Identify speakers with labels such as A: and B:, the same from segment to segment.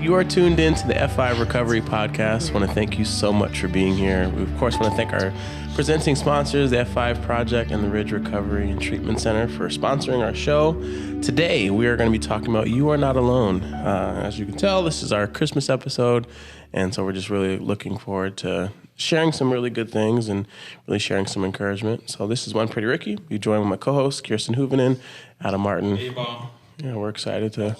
A: You are tuned in to the F5 Recovery Podcast. I want to thank you so much for being here. We, of course, want to thank our presenting sponsors, the F5 Project and the Ridge Recovery and Treatment Center, for sponsoring our show. Today, we are going to be talking about You Are Not Alone. As you can tell, this is our Christmas episode, and so we're just really looking forward to sharing some really good things and really sharing some encouragement. So this is One Pretty Ricky. You join with my co-hosts, Kirsten Huvenen, Adam Martin.
B: Hey, Bob.
A: Yeah, we're excited to...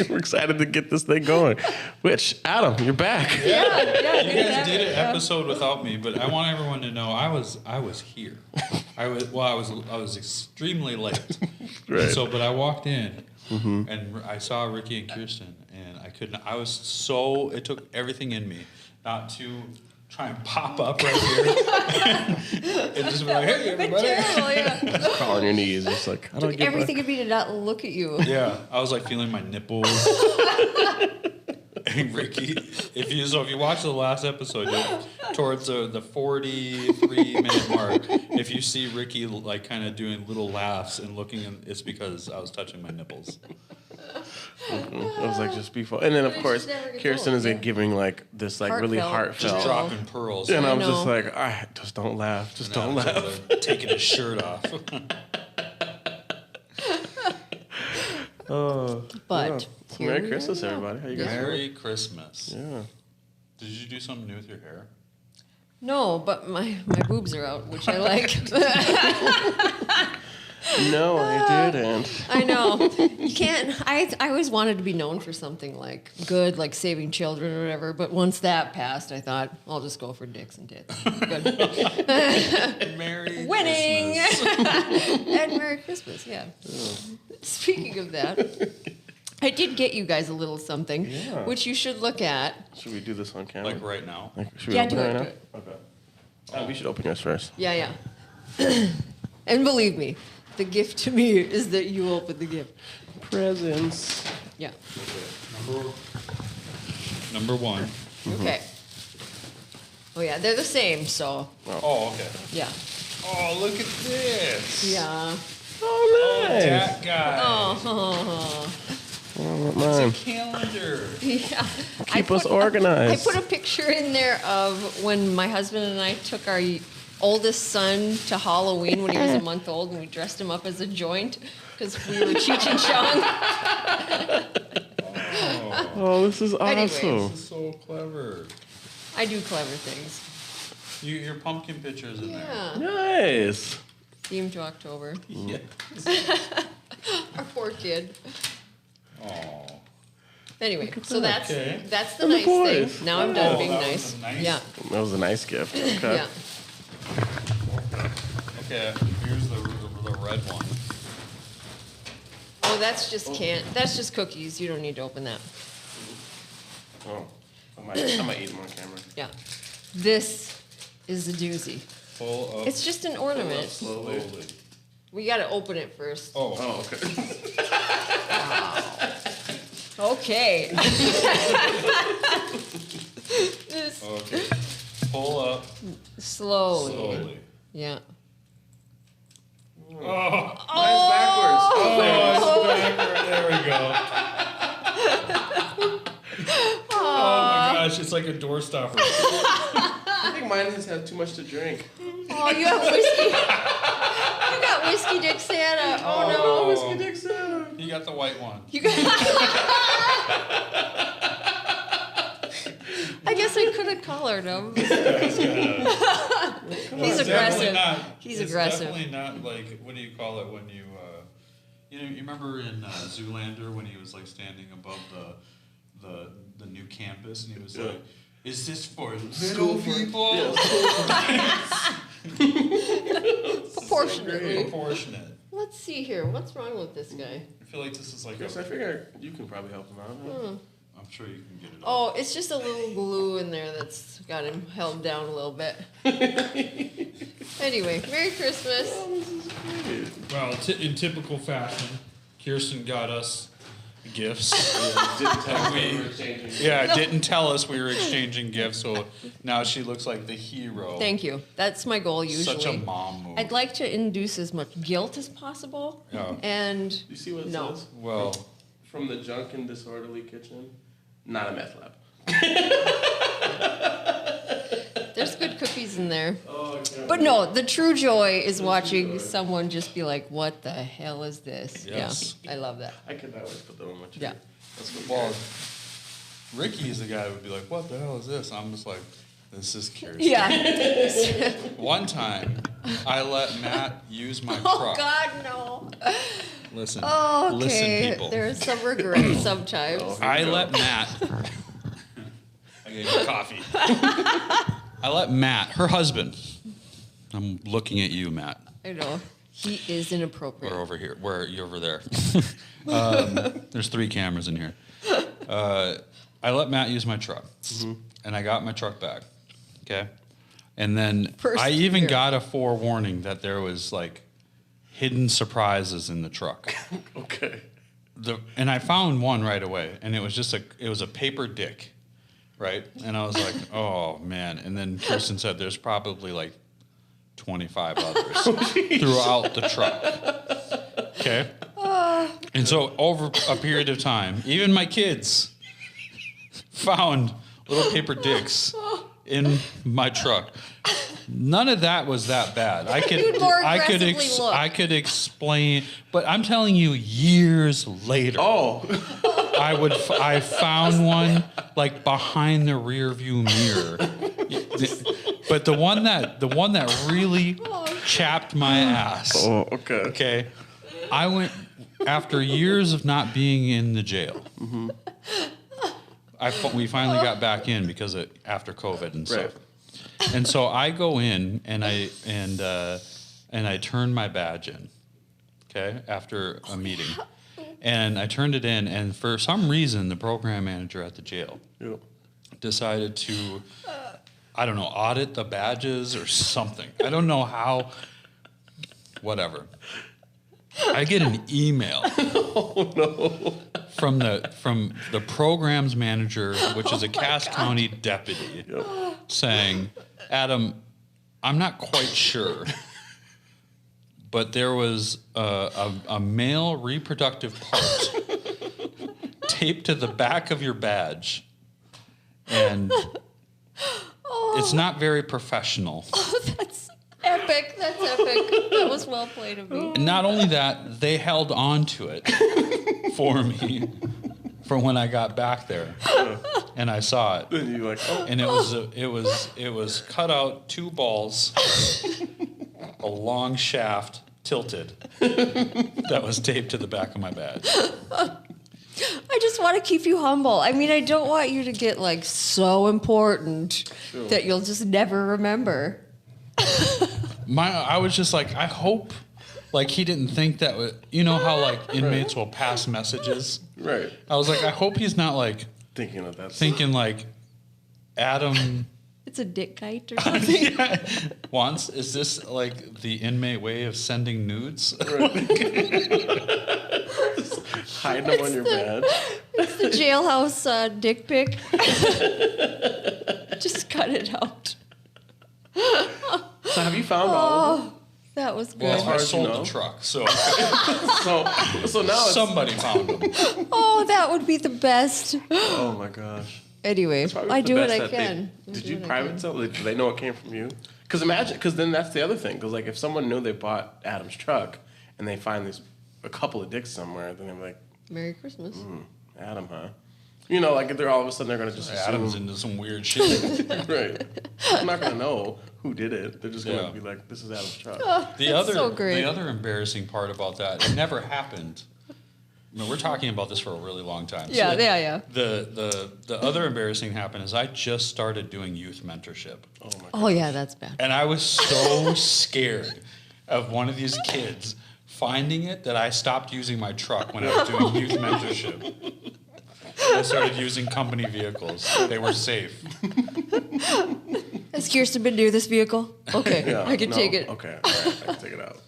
A: We're excited to get this thing going. Which, Adam, you're back.
B: Yeah. You guys did an episode without me, but I want everyone to know I was here. I was extremely late.
A: Right.
B: So, but I walked in and I saw Ricky and Kirsten, and I couldn't. I was so. It took everything in me not to try and pop up right here and just be like, "Hey, everybody!"
C: Terrible, yeah.
A: Just crawl on your knees. Just like, how do I
C: Took
A: get
C: everything of me to not look at you.
B: Yeah, I was like feeling my nipples. And Ricky, if you watch the last episode, towards the 43-minute mark, if you see Ricky like kind of doing little laughs and looking, it's because I was touching my nipples.
A: I was like, just be full. And then, of course, Kirsten is giving like this like really heartfelt.
B: Just dropping pearls.
A: And I'm just like, just don't laugh. Just don't laugh.
B: Taking his shirt off.
C: But
A: yeah. Merry Christmas, everybody. How you guys doing?
B: Merry Christmas.
A: Yeah.
B: Did you do something new with your hair?
C: No, but my boobs are out, which I like.
A: No, I didn't.
C: I know. You can't. I always wanted to be known for something like good, like saving children or whatever. But once that passed, I thought I'll just go for dicks and tits. Good.
B: Merry
C: Winning.
B: Christmas.
C: And Merry Christmas. Yeah. Speaking of that, I did get you guys a little something, which you should look at.
A: Should we do this on camera?
B: Like right now?
A: Should we open it right now? Okay. We should open yours first.
C: Yeah. And believe me, the gift to me is that you open the gift.
A: Presents.
C: Yeah.
B: Number one.
C: Okay. Oh yeah, they're the same, so
B: Oh, okay.
C: yeah.
B: Oh, look at this.
C: Yeah.
A: Oh, nice.
B: That guy.
C: Oh.
A: Mine.
B: Calendar.
C: Yeah.
A: Keep us organized.
C: I put a picture in there of when my husband and I took our oldest son to Halloween when he was a month old, and we dressed him up as a joint because we were Cheech and Chong.
A: Oh, this is awesome.
C: Anyway.
B: This is so clever.
C: I do clever things.
B: Your pumpkin pictures in there.
C: Yeah.
A: Nice.
C: Theme to October.
B: Yeah.
C: Our poor kid.
B: Oh.
C: Anyway, so that's
B: Okay.
C: the
A: And the
C: nice
A: boys.
C: thing. Now I'm done being
B: that
C: nice.
B: was nice.
C: Yeah.
A: That was a nice gift. Okay.
C: Yeah.
B: Okay, here's the red one.
C: Oh, that's just that's just cookies. You don't need to open that.
A: Oh, I might eat them on camera.
C: Yeah. This is a doozy.
B: Full of.
C: It's just an ornament.
A: Slowly.
C: We got to open it first.
B: Oh.
A: Oh, okay.
C: Okay. This
B: Okay. Pull up
C: slowly.
B: slowly.
C: Yeah.
B: Oh.
A: Mine's backwards.
B: Oh, it's backward. There we go. Oh my gosh, it's like a door stopper.
A: I think mine has had too much to drink.
C: Oh, you have whiskey. You got whiskey dick Santa. Oh no.
A: Whiskey Dick Santa.
B: You got the white one.
C: You got. I guess I could have collared him. He's
B: It's definitely
C: aggressive.
B: not-
C: He's
B: it's
C: aggressive.
B: Definitely not like, what do you call it when you remember in Zoolander when he was like standing above the new campus and he was like, "Is this for little people?"
C: Proportionately.
B: Proportionate.
C: Let's see here. What's wrong with this guy?
B: I feel like this is like
A: Chris, I figure you can probably help him out.
B: I'm sure you can get it.
C: Oh, it's just a little glue in there that's got him held down a little bit. Anyway, Merry Christmas.
B: Well, in typical fashion, Kirsten got us gifts. Didn't tell us we were exchanging gifts, so now she looks like the hero.
C: Thank you. That's my goal usually.
B: Such a mom move.
C: I'd like to induce as much guilt as possible.
B: Yeah.
C: And
A: You see what it
C: no.
A: says?
B: Well,
A: From from the Junk and Disorderly Kitchen. Not a meth lab.
C: There's good cookies in there.
A: Oh, okay.
C: But no, the true joy is watching someone just be like, what the hell is this?
B: Yes.
C: Yeah, I love that.
A: I could always put them on my tree.
C: Yeah.
A: That's what
B: Well, Ricky is the guy who would be like, what the hell is this? I'm just like, this is Kirsten.
C: Yeah.
B: One time, I let Matt use my
C: Oh,
B: truck.
C: God, no.
B: Listen.
C: Oh, okay.
B: Listen, people.
C: There's some regret sometimes.
B: I let Matt. I gave you coffee. I let Matt, her husband. I'm looking at you, Matt.
C: I know. He is inappropriate.
B: We're over here. Where you over there? There's 3 cameras in here. I let Matt use my truck, and I got my truck back. Okay, and then I even got a forewarning that there was like hidden surprises in the truck.
A: Okay.
B: And I found one right away, and it was a paper dick, right? And I was like, oh man. And then Kirsten said there's probably like 25 others throughout the truck. Okay. And so over a period of time, even my kids found little paper dicks in my truck. None of that was that bad. I could explain, but I'm telling you, years later, I found one like behind the rear view mirror. But the one that really chapped my ass.
A: Oh, okay.
B: Okay, I went after years of not being in the jail. Mm-hmm. We finally got back in because after COVID and stuff. Right. And so I go in and I turn my badge in, okay, after a meeting. And I turned it in, and for some reason, the program manager at the jail decided to, I don't know, audit the badges or something. I don't know how, whatever. I get an email from the programs manager, which is a Cass County deputy, saying, Adam, I'm not quite sure, but there was a male reproductive part taped to the back of your badge, and it's not very professional.
C: Oh, that's epic. That's epic. That was well played of me.
B: And not only that, they held on to it for me for when I got back there, and I saw it.
A: And you're like, oh.
B: And it was cut out 2 balls, a long shaft tilted that was taped to the back of my badge.
C: I just want to keep you humble. I mean, I don't want you to get like so important that you'll just never remember.
B: I was just like, I hope, like, he didn't think that you know how like inmates will pass messages.
A: Right.
B: I was like, I hope he's not like
A: thinking of that.
B: Thinking like, Adam.
C: It's a dick kite or something.
B: Once, is this like the inmate way of sending nudes?
A: Right. Hide them on your badge.
C: It's the jailhouse dick pic. Just cut it out.
A: So have you found all of them?
C: That was good.
B: Well, I sold the truck, so
A: so now
B: somebody found them.
C: Oh, that would be the best.
A: Oh my gosh.
C: Anyway, I do what I can.
A: Did you private sell? Do they know it came from you? Because then that's the other thing. Because like if someone knew they bought Adam's truck and they find a couple of dicks somewhere, then they're like,
C: Merry Christmas.
A: Adam, huh? You know, like they're all of a sudden they're gonna just
B: Adam's into some weird shit.
A: Right. I'm not gonna know who did it. They're just gonna be like, this is Adam's truck.
C: Oh, the
B: other embarrassing part about that, it never happened. I mean, we're talking about this for a really long time.
C: Yeah,
B: so
C: yeah.
B: The other embarrassing happened is I just started doing youth mentorship.
A: Oh my god.
C: Oh yeah, that's bad.
B: And I was so scared of one of these kids finding it that I stopped using my truck when I was doing youth mentorship. I started using company vehicles. They were safe.
C: Has Kirsten been near this vehicle? Okay,
A: Yeah,
C: I can take it.
A: Okay, all right, I can take it out.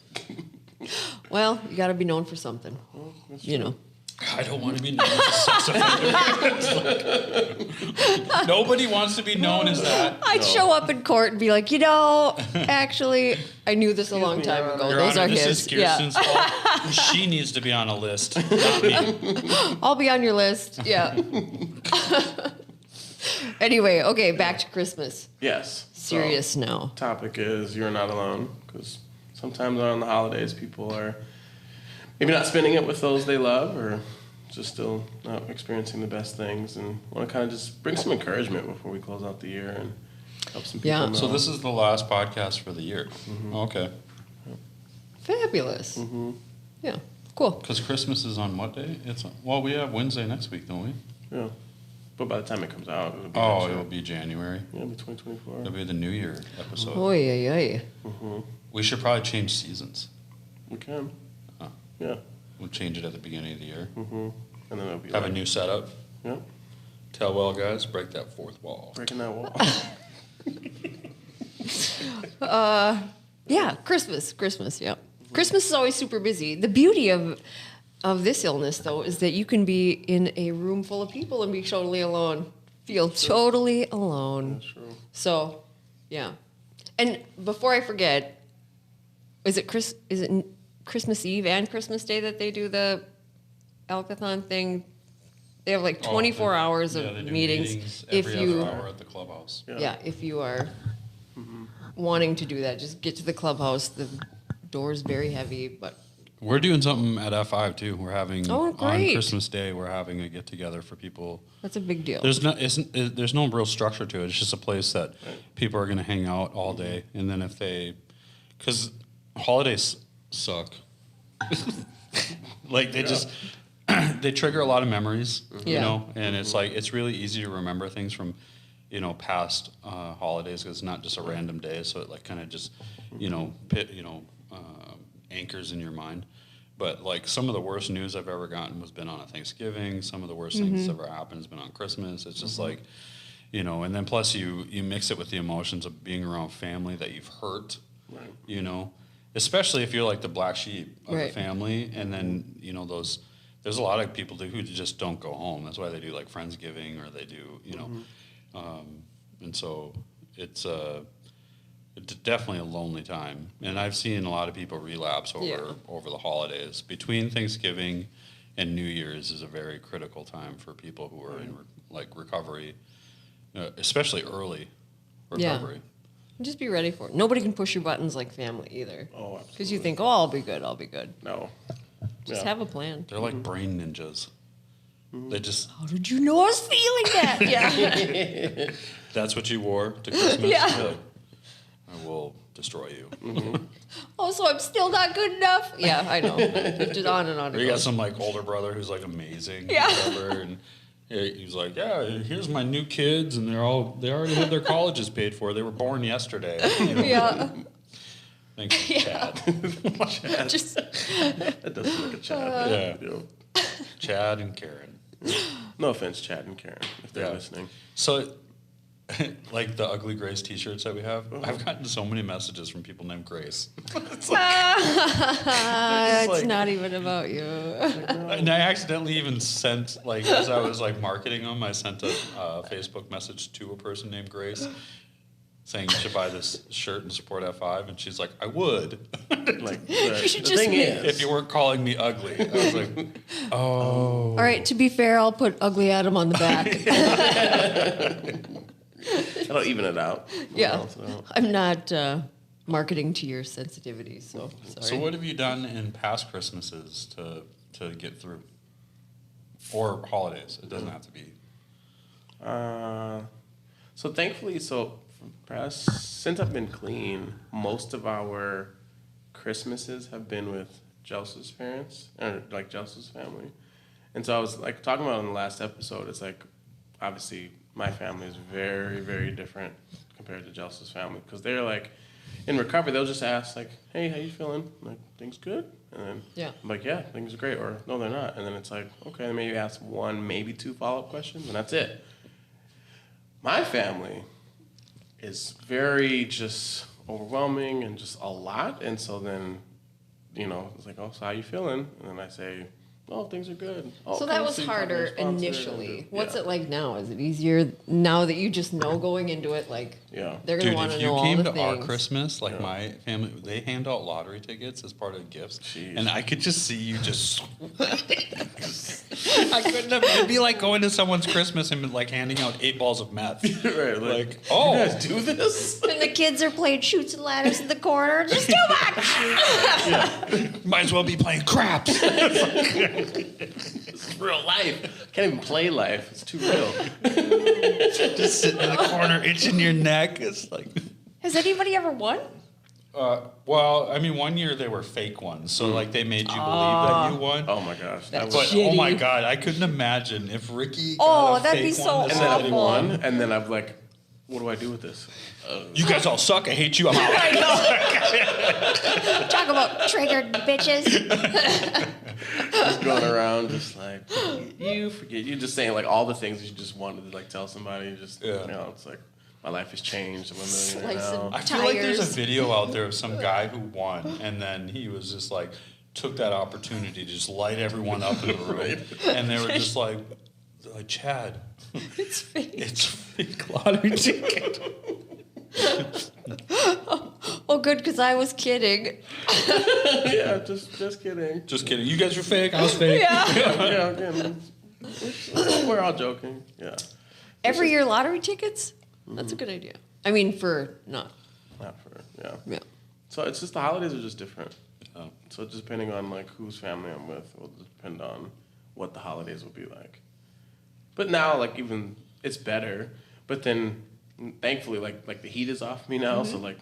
C: Well, you got to be known for something. You know.
B: I don't want to be known as a sex offender. It's like, nobody wants to be known as that.
C: I'd show up in court and be like, actually, I knew this a long time ago.
B: Your
C: Those
B: Honor,
C: are
B: this
C: his.
B: is Kirsten's fault. She needs to be on a list, not me.
C: I'll be on your list. Yeah. Anyway, okay, back to Christmas.
A: Yes.
C: Serious
A: So,
C: now.
A: topic is you're not alone, because sometimes around the holidays people are maybe not spending it with those they love, or just still not experiencing the best things, and want to kind of just bring some encouragement before we close out the year and help some people
C: Yeah.
A: know.
B: So this is the last podcast for the year. Okay.
C: Fabulous.
A: Mm-hmm.
C: Yeah. Cool.
B: Because Christmas is on what day? We have Wednesday next week, don't we?
A: Yeah. But by the time it comes out, it'll be
B: Oh,
A: next year.
B: it'll be January.
A: Yeah, it'll be 2024.
B: It'll be the New Year episode.
C: Oy, oy, oy.
A: Mm-hmm.
B: We should probably change seasons.
A: We can.
B: Huh.
A: Yeah.
B: We'll change it at the beginning of the year.
A: Mm-hmm. And then it'll be
B: Have
A: like,
B: a new setup.
A: yeah,
B: Tell well, guys, break that fourth wall.
A: breaking that wall.
C: Yeah, Christmas, yeah. Christmas is always super busy. The beauty of this illness, though, is that you can be in a room full of people and be totally alone. Feel totally alone.
A: That's true.
C: So, yeah. And before I forget, is it Christmas Eve and Christmas Day that they do the Alcathon thing? They have like 24 hours of
B: they do
C: meetings.
B: every other hour at the clubhouse.
C: Yeah, if you are wanting to do that, just get to the clubhouse. The door's very heavy, but
B: We're doing something at F5 too. We're having
C: Oh,
B: on
C: great.
B: Christmas Day. We're having a get together for people.
C: that's a big deal.
B: There's no real structure to it. It's just a place that people are going to hang out all day, and then because holidays suck. Like they just they trigger a lot of memories, you
C: Yeah.
B: know, and it's like it's really easy to remember things from past holidays because it's not just a random day, so it like kind of just anchors in your mind. But like some of the worst news I've ever gotten was been on a Thanksgiving. Some of the worst things that's ever happened has been on Christmas. It's just like, and then plus you mix it with the emotions of being around family that you've hurt,
A: Right.
B: Especially if you're like the black sheep of the
C: Right.
B: family, and then there's a lot of people who just don't go home. That's why they do like Friendsgiving, or they do and so it's definitely a lonely time, and I've seen a lot of people relapse over the holidays. Between Thanksgiving and New Year's is a very critical time for people who are in recovery, especially early recovery.
C: Just be ready for it. Nobody can push your buttons like family either.
A: Oh, absolutely.
C: Because you think, I'll be good.
A: No.
C: Just
A: Yeah.
C: have a plan.
B: They're like brain ninjas. They just
C: How did you know I was feeling that? Yeah.
B: that's what you wore to Christmas.
C: Yeah.
B: You're like, I will destroy you.
C: Oh, so I'm still not good enough? Yeah, I know. Just on and on.
B: Or
C: it
B: you got
C: goes.
B: some like older brother who's like amazing,
C: Yeah.
B: whatever, and he's like, yeah, here's my new kids, and they already had their colleges paid for. They were born yesterday.
C: Yeah.
B: Thanks, Chad.
C: Just
A: That does look like a Chad.
B: Yeah.
A: You know.
B: Chad and Karen.
A: No offense, Chad and Karen, if they're
B: Yeah.
A: listening.
B: So, like the Ugly Grace T-shirts that we have, I've gotten so many messages from people named Grace.
C: it's
B: like-
C: not even about you.
B: And I accidentally even sent, like, as I was like marketing them, I sent a Facebook message to a person named Grace saying you should buy this shirt and support F5, and she's like, I would.
A: Like,
C: You should
A: the
C: just
A: thing
C: make-
B: If you weren't calling me ugly. I was like, oh.
C: All right, to be fair, I'll put Ugly Adam on the back.
A: that'll even it out.
C: Yeah.
A: Balance it out.
C: I'm not marketing to your sensitivity, so sorry.
B: So what have you done in past Christmases to get through? Or holidays. It doesn't have to be.
A: So thankfully, since I've been clean, most of our Christmases have been with Jels's parents, or like Jels's family. And so I was like talking about in the last episode, it's like, obviously my family is very, very different compared to Jels's family, because they're like, in recovery, they'll just ask like, hey, how you feeling? I'm like, things good? And then
C: Yeah.
A: I'm like, yeah, things are great, or no, they're not. And then it's like, okay, then maybe ask one, maybe two follow-up questions, and that's it. My family is very just overwhelming and just a lot. And so then, it's like, oh, so how you feeling? And then I say, oh, things are good. Oh,
C: So that was
A: you become a
C: harder
A: sponsor and
C: initially.
A: do-
C: What's
A: yeah.
C: it like now? Is it easier now that you just know going into it? Like,
A: Yeah.
C: they're gonna
B: Dude,
C: want
B: if
C: to
B: you
C: know all
B: came
C: the
B: to our
C: things.
B: Christmas, like
A: Yeah.
B: my family, they hand out lottery tickets as part of gifts,
A: Jeez.
B: and I could just see you just. I couldn't have. It'd be like going to someone's Christmas and like handing out 8 balls of meth.
A: Right,
B: Like,
A: oh,
B: oh.
A: you guys do this?
C: And the kids are playing shoots and ladders in the corner. Just too much.
B: Might as well be playing craps.
A: This is real life. Can't even play life. It's too real.
B: Just sitting in the corner, itching your neck. It's like.
C: Has anybody ever won?
B: Well, I mean, one year they were fake ones, so like they made you believe that you won.
A: Oh my gosh.
C: That's
B: But
C: shitty.
B: oh my god, I couldn't imagine if Ricky.
C: Oh,
B: got a
C: that'd be
B: fake
C: so
B: one
A: And then I
C: awful.
A: won, and then I'm like, what do I do with this?
B: You guys all suck. I hate you. I'm out.
C: Talk about triggered bitches.
A: Just going around, just like you forget. You just saying like all the things you just wanted to like tell somebody. Just
B: Yeah.
A: you know, it's like my life has changed. I'm a millionaire
C: Slicing
A: now.
B: I feel like there's
C: Tires.
B: a video out there of some guy who won, and then he was just like took that opportunity to just light everyone up in the room, and they were just like Chad,
C: It's fake.
B: it's a fake lottery ticket.
C: Oh, good, because I was kidding.
A: Yeah, just kidding.
B: Just kidding. You guys are fake. I was fake.
C: Yeah.
A: Yeah, again, we're all joking. Yeah,
C: Every year lottery tickets? That's a good idea. I mean, for not.
A: not for yeah.
C: Yeah.
A: So it's just the holidays are just different.
B: Oh.
A: So just depending on like whose family I'm with, will depend on what the holidays will be like. But now, like even it's better. But then, thankfully, like the heat is off me now. So like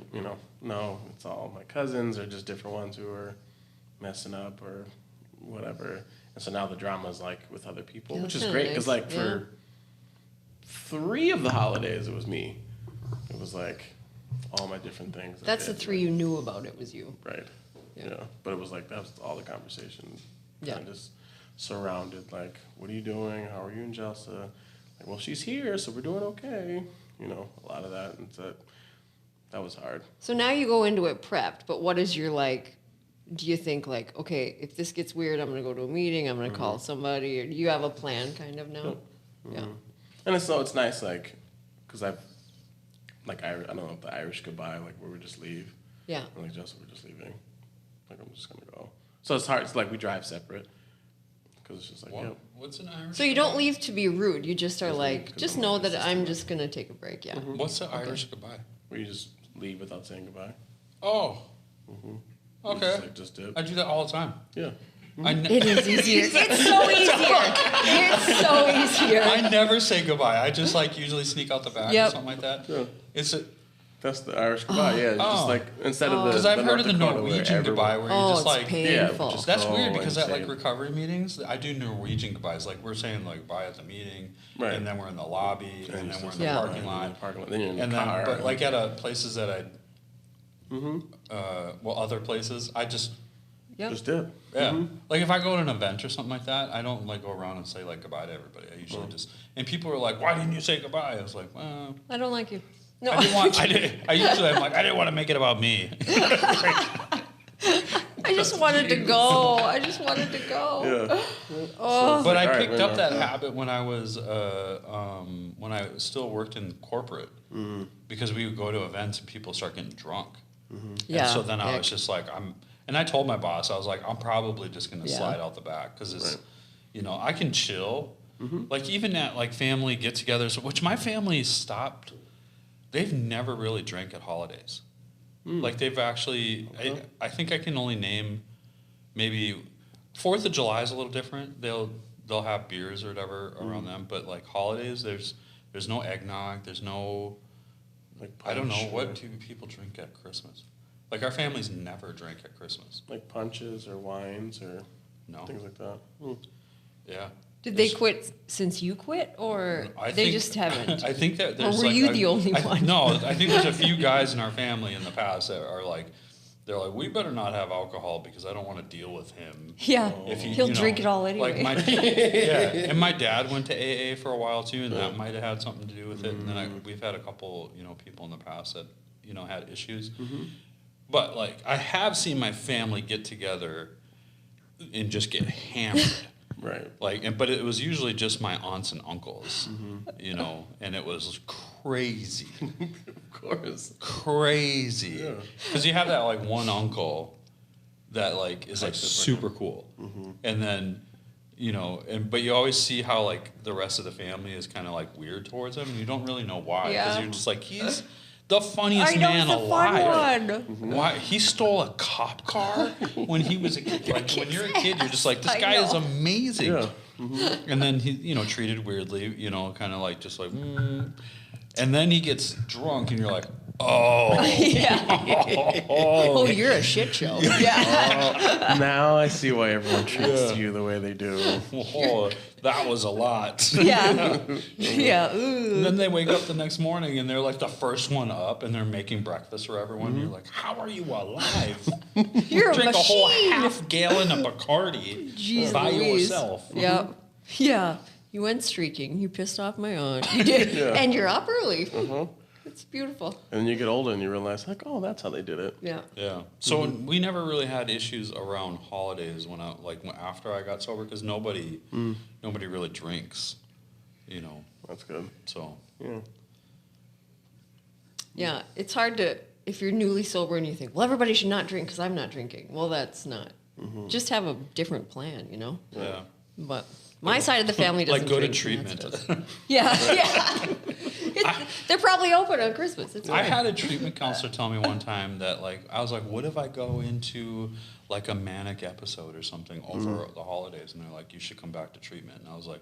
A: no, it's all my cousins or just different ones who are messing up or whatever. And so now the drama is like with other people,
C: Yeah,
A: which
C: that's
A: is
C: kinda
A: great because
C: nice.
A: like for 3 of the holidays it was me. It was like all my different things. that
C: That's
A: they
C: the
A: had to,
C: 3 you knew about it was you.
A: Right.
C: Yeah.
A: Yeah. But it was like that was all the conversation.
C: Yeah.
A: Kind of just surrounded like, what are you doing? How are you and Jelsa? Like, well, she's here, so we're doing okay. You know, a lot of that, and so that was hard.
C: So now you go into it prepped, but what is your like? Do you think like, okay, if this gets weird, I'm gonna go to a meeting, I'm gonna call somebody, or do you have a plan kind of now? Yeah.
A: And it's nice, like, because I've, like, I don't know, the Irish goodbye, like, where we just leave.
C: Yeah.
A: I'm like, Jelsa, we're just leaving. Like, I'm just gonna go. So it's hard. It's like we drive separate. Because it's just like,
B: What?
A: yep.
B: What's an Irish?
C: So you don't leave to be rude. You just are like,
A: because
C: just
A: I'm
C: know
A: like,
C: that
A: this is
C: I'm
A: too
C: just gonna take a break. Yeah.
B: What's the Irish goodbye?
A: Where you just leave without saying goodbye.
B: Oh.
A: You
B: Okay.
A: Just, like, just dip.
B: I do that all the time.
A: Yeah.
C: It is easier. It's so easier. It's so easier.
B: I never say goodbye. I just like usually sneak out the back
C: Yep.
B: or something like that.
A: Yeah.
B: It's a
A: That's the Irish goodbye. Yeah. It's just
B: Oh.
A: like, instead of the.
B: because I've heard
A: North
B: of the
A: Dakota where
B: Norwegian
A: everyone-
B: goodbye where
C: Oh,
B: you just
C: it's
B: like
C: painful.
A: just
B: that's
A: go
B: weird
A: and
B: because at like
A: say-
B: recovery meetings, I do Norwegian goodbyes. Like we're saying like bye at the meeting,
A: Right.
B: and then we're in the lobby, and then we're in the
C: Yeah.
B: parking lot,
A: Then you're in the
B: and then
A: car.
B: but like at places that I, well other places I just
C: Yep.
A: Just dip.
B: yeah like if I go to an event or something like that, I don't like go around and say like goodbye to everybody. I usually just and people are like, why didn't you say goodbye? I was like, well.
C: I don't like you. No.
B: I didn't want. I usually I'm like I didn't want to make it about me.
C: I just wanted to go. I just wanted to go.
A: Yeah.
C: Oh.
B: But I
A: All right,
B: picked
A: we're
B: up
A: not
B: that
A: done.
B: habit when I was when I still worked in corporate because we would go to events and people start getting drunk.
C: Yeah.
B: And so then I
C: yeah.
B: was just like and I told my boss I was like I'm probably just gonna
C: Yeah.
B: slide out the back because it's
A: Right.
B: you know I can chill like even at like family get-togethers which my family stopped. They've never really drank at holidays. Like they've actually, I think I can only name maybe 4th of July is a little different. They'll have beers or whatever around them, but like holidays, there's no eggnog. There's no,
A: Like
B: I don't know
A: punch
B: what
A: or-
B: do people drink at Christmas. Like our families never drank at Christmas.
A: Like punches or wines or
B: No.
A: things like that.
B: Yeah.
C: Did they quit since you quit, or
B: I
C: they
B: think-
C: just haven't?
B: I think that there's
C: were
B: like
C: you the only one?
B: No, I think there's a few guys in our family in the past that are like, they're like, we better not have alcohol because I don't want to deal with him.
C: Yeah.
B: If
C: He'll
B: you know,
C: drink it all anyway.
B: Like my, yeah, and my dad went to AA for a while too, and that might have had something to do with it. And then we've had a couple, people in the past that, had issues. But like, I have seen my family get together and just get hammered.
A: Right.
B: Like, but it was usually just my aunts and uncles, you know, and it was crazy.
A: Of course.
B: Crazy.
A: Yeah.
B: Because you have that like one uncle that like is like super cool. And then, you know, but you always see how like the rest of the family is kind of like weird towards him, and you don't really know why. Because
C: Yeah.
B: you're just like, he's the funniest
C: I know,
B: man
C: it's a fun
B: alive.
C: one.
B: Why he stole a cop car when he was a kid? Like when you're a kid, you're just like, this
C: I
B: guy is
C: know.
B: amazing.
A: Yeah.
B: And then he, you know, treated weirdly, you know, kind of like just like, and then he gets drunk, and you're like, oh,
C: Oh, you're a shit show. Yeah.
A: Now I see why everyone treats you the way they do.
B: oh, that was a lot.
C: Yeah. Yeah. Ooh.
B: And then they wake up the next morning and they're like the first one up and they're making breakfast for everyone. You're like, how are you alive?
C: You're a
B: Drink
C: machine.
B: a whole half gallon of Bacardi
C: Jeez
B: by
C: Louise.
B: yourself.
C: Yeah. Yeah. You went streaking. You pissed off my aunt. You did.
A: Yeah.
C: And you're up early. It's beautiful.
A: And then you get older and you realize, like, oh, that's how they did it.
C: Yeah.
B: Yeah. So we never really had issues around holidays after I got sober, because nobody really drinks, you know.
A: That's good.
B: So
A: Yeah.
C: Yeah. It's hard to, if you're newly sober and you think, well, everybody should not drink because I'm not drinking. Well, that's not. Just have a different plan, you know?
B: yeah.
C: But my side of the family doesn't
B: Like go to
C: drink, and that's
B: treatment.
C: it. Yeah. Yeah. They're probably open on Christmas. It's
B: I
C: fine.
B: had a treatment counselor tell me one time that I was like, what if I go into like a manic episode or something over the holidays? And they're like, you should come back to treatment. And I was like,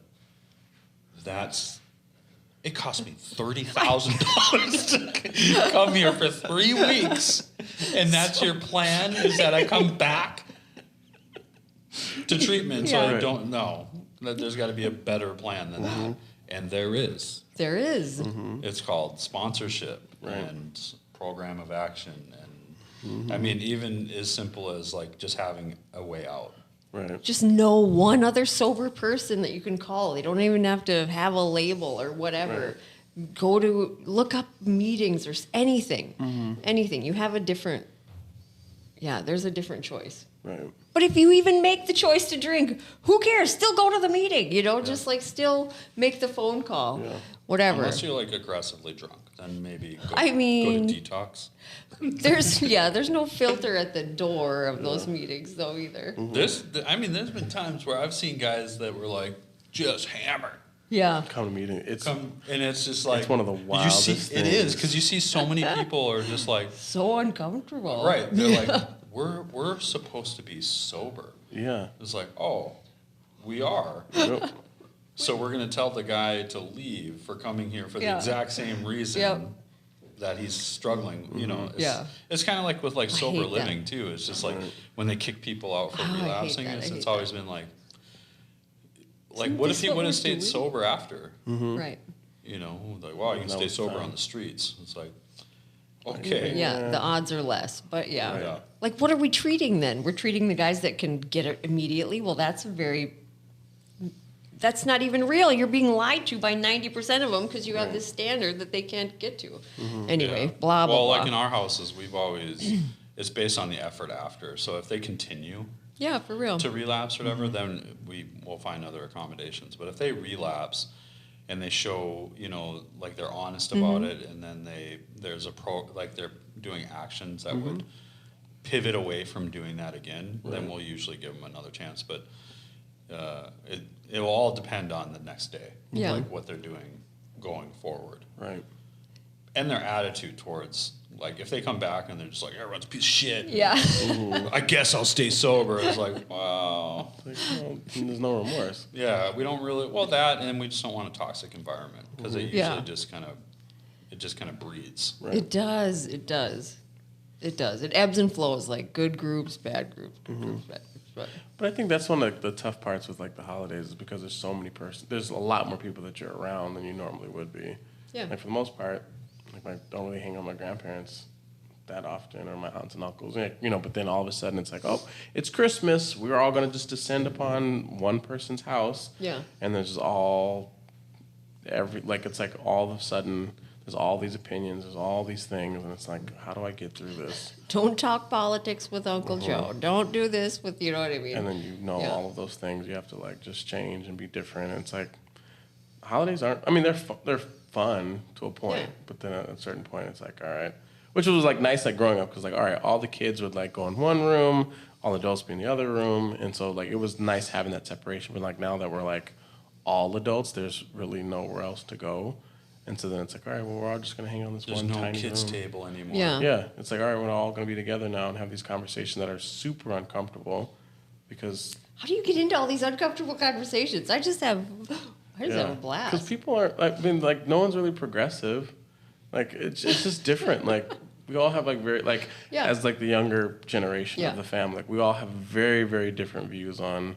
B: it cost me $30,000 to come here for 3 weeks. And that's your plan, is that I come back to treatment. So
C: Yeah.
B: I don't know that there's got to be a better plan than that. And there is.
C: There is.
B: It's called sponsorship
A: Right.
B: and program of action, and I mean, even as simple as like just having a way out.
A: Right.
C: Just know one other sober person that you can call. They don't even have to have a label or whatever. Look up meetings or anything. Anything. You have a different, there's a different choice.
A: Right.
C: But if you even make the choice to drink, who cares? Still go to the meeting, you know, just like still make the phone call,
A: Yeah.
C: whatever.
B: Unless you're like aggressively drunk, then maybe go,
C: I mean-
B: go to detox.
C: There's no filter at the door of those meetings though either.
B: There's been times where I've seen guys that were like just hammered.
C: Yeah.
A: Come to meeting. It's
B: And it's just like
A: It's one of the wildest
B: It is,
A: things.
B: because you see so many people are just like,
C: So uncomfortable.
B: right? They're like, we're supposed to be sober.
A: yeah.
B: It's like, oh, we are.
A: Yep.
B: So we're going to tell the guy to leave for coming here for the
C: Yeah.
B: exact same reason
C: Yep.
B: that he's struggling. You know,
C: Yeah.
B: It's kind of like with like sober
C: hate that.
B: living too. It's just like when they kick people out for
C: Oh, I hate
B: relapsing,
C: that. I
B: it's
C: hate
B: always been like what if
C: this
B: he
C: what
B: would
C: we're
B: have stayed
C: doing?
B: sober after?
C: Right.
B: You know, like, wow, you can
A: That
B: stay
A: was
B: sober
A: fine.
B: on the streets. It's like, okay.
C: Yeah, the odds are less, but yeah.
B: Yeah.
C: Like, what are we treating then? We're treating the guys that can get it immediately. Well, that's not even real. You're being lied to by 90% of them because you have this standard that they can't get to. Anyway,
B: Yeah.
C: blah, blah,
B: Well,
C: blah.
B: like in our houses, we've always, it's based on the effort after. So if they continue
C: yeah, for real.
B: to relapse or whatever, then we will find other accommodations. But if they relapse and they show, you know, like they're honest about it, and then they're doing actions that would pivot away from doing that again, then we'll usually give them another chance. But it will all depend on the next day,
C: Yeah.
B: like what they're doing going forward,
A: Right.
B: and their attitude towards. Like, if they come back and they're just like, everyone's a piece of shit.
C: Yeah.
B: I guess I'll stay sober. It's like, wow.
A: Like, well, there's no remorse.
B: Yeah, we don't really, that, and we just don't want a toxic environment, because it usually
C: Yeah.
B: just kind of breeds.
A: Right.
C: It does. It does. It does. It ebbs and flows, like good groups, bad groups, good groups, bad groups.
A: But I think that's one of the tough parts with like the holidays is because there's so many there's a lot more people that you're around than you normally would be.
C: Yeah.
A: Like for the most part, like I don't really hang out with my grandparents that often or my aunts and uncles, you know, but then all of a sudden it's like, oh, it's Christmas. We're all going to just descend upon one person's house.
C: Yeah.
A: And there's it's like all of a sudden there's all these opinions, there's all these things, and it's like, how do I get through this?
C: Don't talk politics with Uncle Joe. Don't do this with, you know what I mean?
A: And then
C: Yeah.
A: all of those things. You have to like just change and be different. And it's like holidays aren't. I mean, they're fun to a point,
C: Yeah.
A: but then at a certain point, it's like, all right. Which was like nice, like growing up, because like, all right, all the kids would like go in one room, all adults be in the other room, and so like it was nice having that separation. But like now that we're like all adults, there's really nowhere else to go. And so then it's like, all right, well, we're all just going to hang on this
B: There's
A: one
B: no
A: tiny
B: kids'
A: room.
B: table anymore.
C: Yeah.
A: Yeah, it's like, all right, we're all going to be together now and have these conversations that are super uncomfortable because
C: How do you get into all these uncomfortable conversations? I just have a blast.
A: Because people are, I mean, like, no one's really progressive. Like, it's just different. Like, we all have, like, very, like,
C: Yeah.
A: as, like, the younger generation
C: Yeah.
A: of the family, like, we all have very, very different views on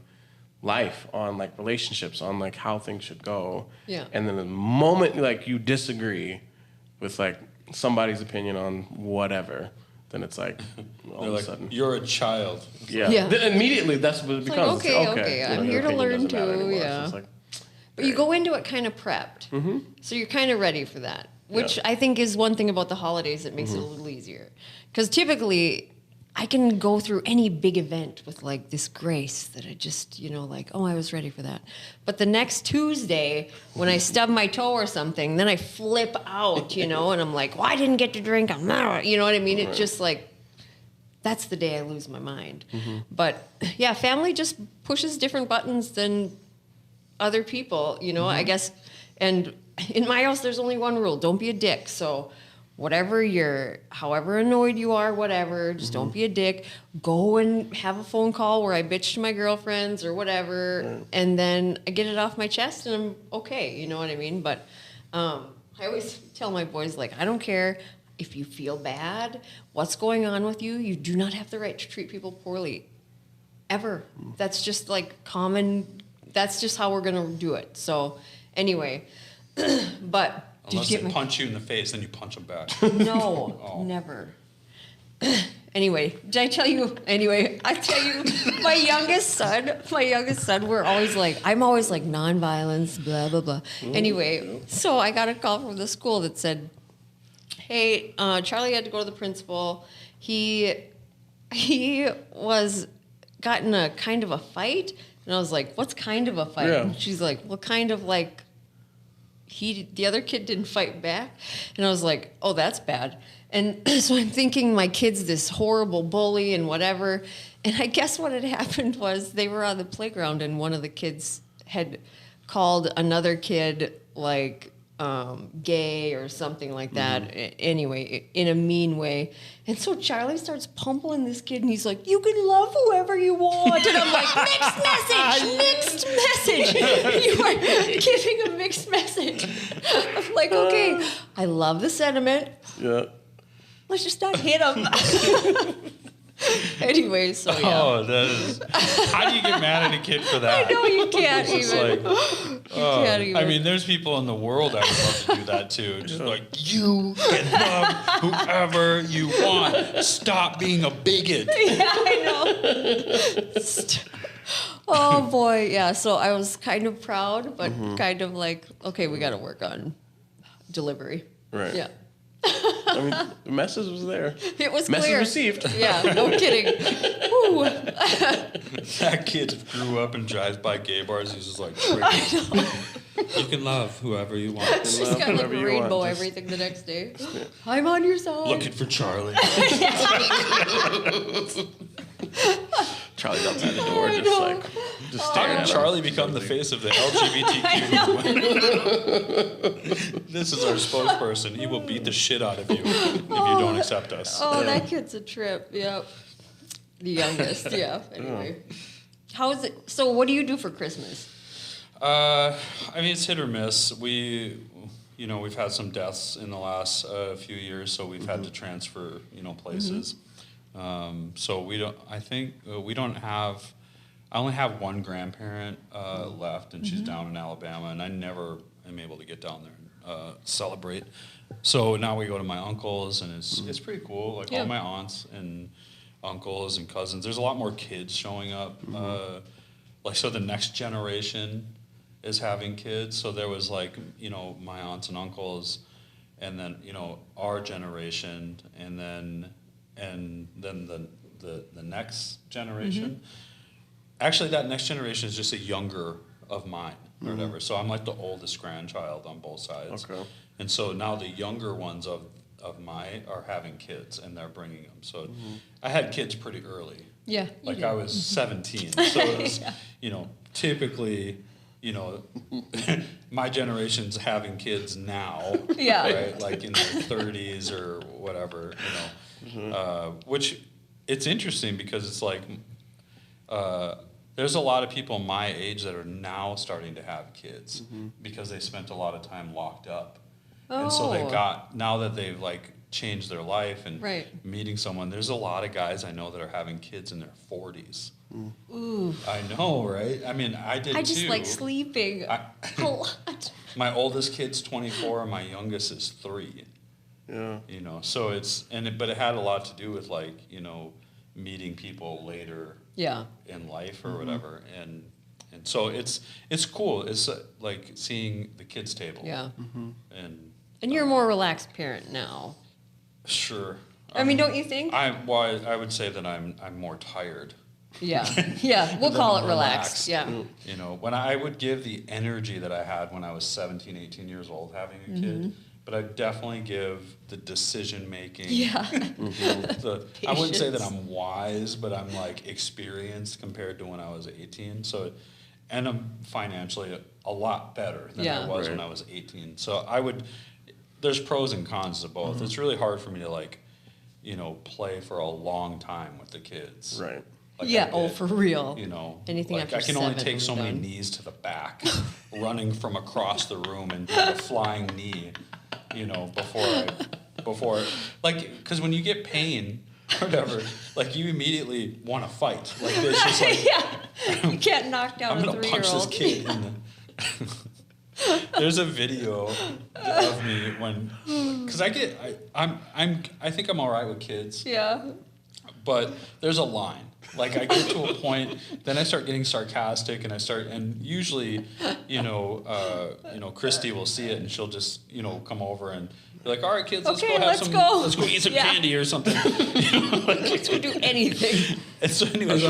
A: life, on, like, relationships, on, like, how things should go.
C: Yeah.
A: And then the moment, like, you disagree with, like, somebody's opinion on whatever, then it's like, all
B: They're
A: of
B: like,
A: a sudden.
B: you're a child.
A: Yeah.
C: Yeah.
A: Immediately, that's what it
C: It's like,
A: becomes.
C: okay, okay, I'm
A: your
C: here to
A: opinion
C: learn
A: doesn't matter
C: too,
A: anymore. So
C: yeah.
A: it's like,
C: But you go into it kind of prepped. Mm-hmm. So you're kind of ready for that, which
A: Yeah.
C: I think is one thing about the holidays that makes it a little easier. Because typically, I can go through any big event with like this grace that I just, like, oh, I was ready for that. But the next Tuesday, when I stub my toe or something, then I flip out, and I'm like, well, I didn't get to drink. You know what I mean? It's just like, that's the day I lose my mind. But yeah, family just pushes different buttons than other people, I guess. And in my house, there's only one rule: don't be a dick. So however annoyed you are, whatever, just don't be a dick. Go and have a phone call where I bitch to my girlfriends or whatever, and then I get it off my chest and I'm okay. You know what I mean? But I always tell my boys, like, I don't care if you feel bad, what's going on with you. You do not have the right to treat people poorly, ever. That's just like common. That's just how we're gonna do it. So anyway, but.
B: Unless they punch you in the face, then you punch them back.
C: No,
B: Oh.
C: never. Anyway, did I tell you? Anyway, I tell you, my youngest son, I'm always like nonviolence, blah, blah, blah. Anyway, so I got a call from the school that said, hey, Charlie had to go to the principal. He was got in a kind of a fight. And I was like, what's kind of a fight?
A: Yeah.
C: And she's like, well, kind of like, the other kid didn't fight back. And I was like, oh, that's bad. And so I'm thinking my kid's this horrible bully and whatever. And I guess what had happened was they were on the playground and one of the kids had called another kid like gay or something like that. Anyway, in a mean way. And so Charlie starts pumming this kid and he's like, you can love whoever you want. And I'm like, mixed message. You are giving a mixed message. I'm like, okay, I love the sentiment.
A: yeah.
C: Let's just not hit him. Anyway, so yeah.
B: Oh, that is. How do you get mad at a kid for that?
C: I know you can't
B: It's
C: even.
B: like,
C: Can't even.
B: I mean, there's people in the world I would love to do that too. Just like, you can love whoever you want. Stop being a bigot.
C: Yeah, I know. Oh boy, yeah. So I was kind of proud, but kind of like, okay, we got to work on delivery.
A: Right.
C: Yeah.
A: I mean, the message was there.
C: It was
A: Message
C: clear.
A: received.
C: Yeah, no kidding. Woo.
B: That kid grew up and drives by gay bars. He's just like, triggered. You can love whoever you want.
C: She's
A: love
C: got like
A: whatever you
C: rainbow
A: want, just-
C: everything the next day. I'm on your side.
B: Looking for Charlie.
A: Charlie's outside the door,
C: I
A: just
C: know.
A: like, just
B: How
A: staring
B: did
A: at him.
B: Charlie become the face of the LGBTQ? This is our spokesperson. He will beat the shit out of you if you don't accept us.
C: Oh, that kid's a trip. Yep. The youngest. Yeah. Anyway. How is it? So, what do you do for Christmas?
B: I mean, it's hit or miss. We've had some deaths in the last few years, so we've had to transfer, places. So we don't. I think we don't have. I only have one grandparent left, and she's down in Alabama, and I never am able to get down there and celebrate. So now we go to my uncles, and it's pretty cool. Like
C: Yeah.
B: all my aunts and uncles and cousins. There's a lot more kids showing up. So the next generation is having kids. So there was my aunts and uncles and then our generation, and then the next generation. Actually, that next generation is just a younger of mine or whatever. So I'm like the oldest grandchild on both sides.
A: Okay.
B: And so now the younger ones of mine are having kids, and they're bringing them. So I had kids pretty early.
C: Yeah.
B: Like I was 17. So it was, typically, my generation's having kids now.
C: Yeah.
B: Right? Like in their 30s or whatever, which it's interesting because it's like, there's a lot of people my age that are now starting to have kids because they spent a lot of time locked up. And so they now that they've like changed their life and meeting someone, there's a lot of guys I know that are having kids in their 40s.
C: Ooh.
B: I know, right? I mean, I did too.
C: I just like sleeping a lot.
B: My oldest kid's 24 and my youngest is 3.
A: Yeah.
B: So but it had a lot to do with like, meeting people later in life or whatever. And so it's cool. It's like seeing the kids' table.
C: Yeah.
B: And
C: you're a more relaxed parent now.
B: Sure.
C: I mean, don't you think?
B: I would say that I'm more tired.
C: Yeah. Yeah. We'll call it
B: relaxed.
C: relaxed. Yeah.
B: When I would give the energy that I had when I was 17, 18 years old having a kid, but I definitely give the decision making.
C: Yeah.
B: I wouldn't say that I'm wise, but I'm like experienced compared to when I was 18. So, and I'm financially a lot better than I was when I was 18. So there's pros and cons to both. It's really hard for me to like, play for a long time with the kids.
A: Right.
B: Like
C: for real.
B: like
C: Anything after
B: I can only
C: 7,
B: take so many
C: done.
B: knees to the back, running from across the room and doing a flying knee, before because when you get pain or whatever, like you immediately want to fight. Like it's just like
C: You can't knock down
B: I'm
C: a
B: gonna
C: 3-year-old.
B: punch this kid in the. There's a video of me because I think I'm all right with kids.
C: Yeah.
B: But there's a line. Like I get to a point, then I start getting sarcastic, and usually, Christy will see it, and she'll just, come over and be like, "All right, kids, let's go eat some candy or something."
C: Let's go do anything.
B: And so, anyways,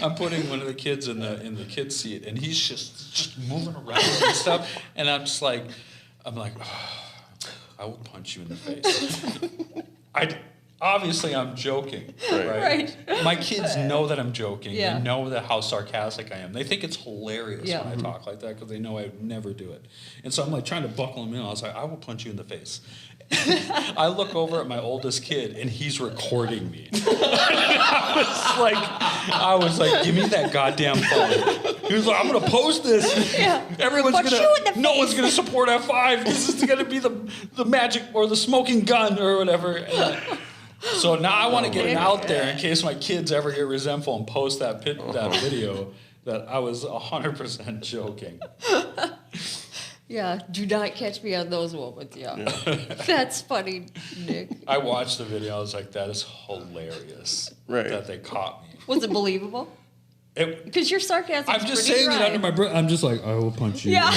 B: I'm putting one of the kids in the kid's seat, and he's just moving around and stuff, and I'm like, oh, I will punch you in the face. Obviously, I'm joking, right? My kids know that I'm joking.
C: Yeah.
B: They know how sarcastic I am. They think it's hilarious when I talk like that because they know I would never do it. And so I'm like trying to buckle them in. I was like, I will punch you in the face. I look over at my oldest kid, and he's recording me. I was like, give me that goddamn phone. He was like, I'm going to post this.
C: Yeah.
B: No one's going to support F5. This is going to be the magic or the smoking gun or whatever. So now I want to get it out there in case my kids ever get resentful and post that video that I was 100% joking.
C: Yeah, do not catch me on those moments. Yeah. That's funny, Nick.
B: I watched the video. I was like, that is hilarious that they caught me.
C: Was it believable? Because your sarcasm.
B: I'm just saying it under my breath. I'm just like, I will punch you in the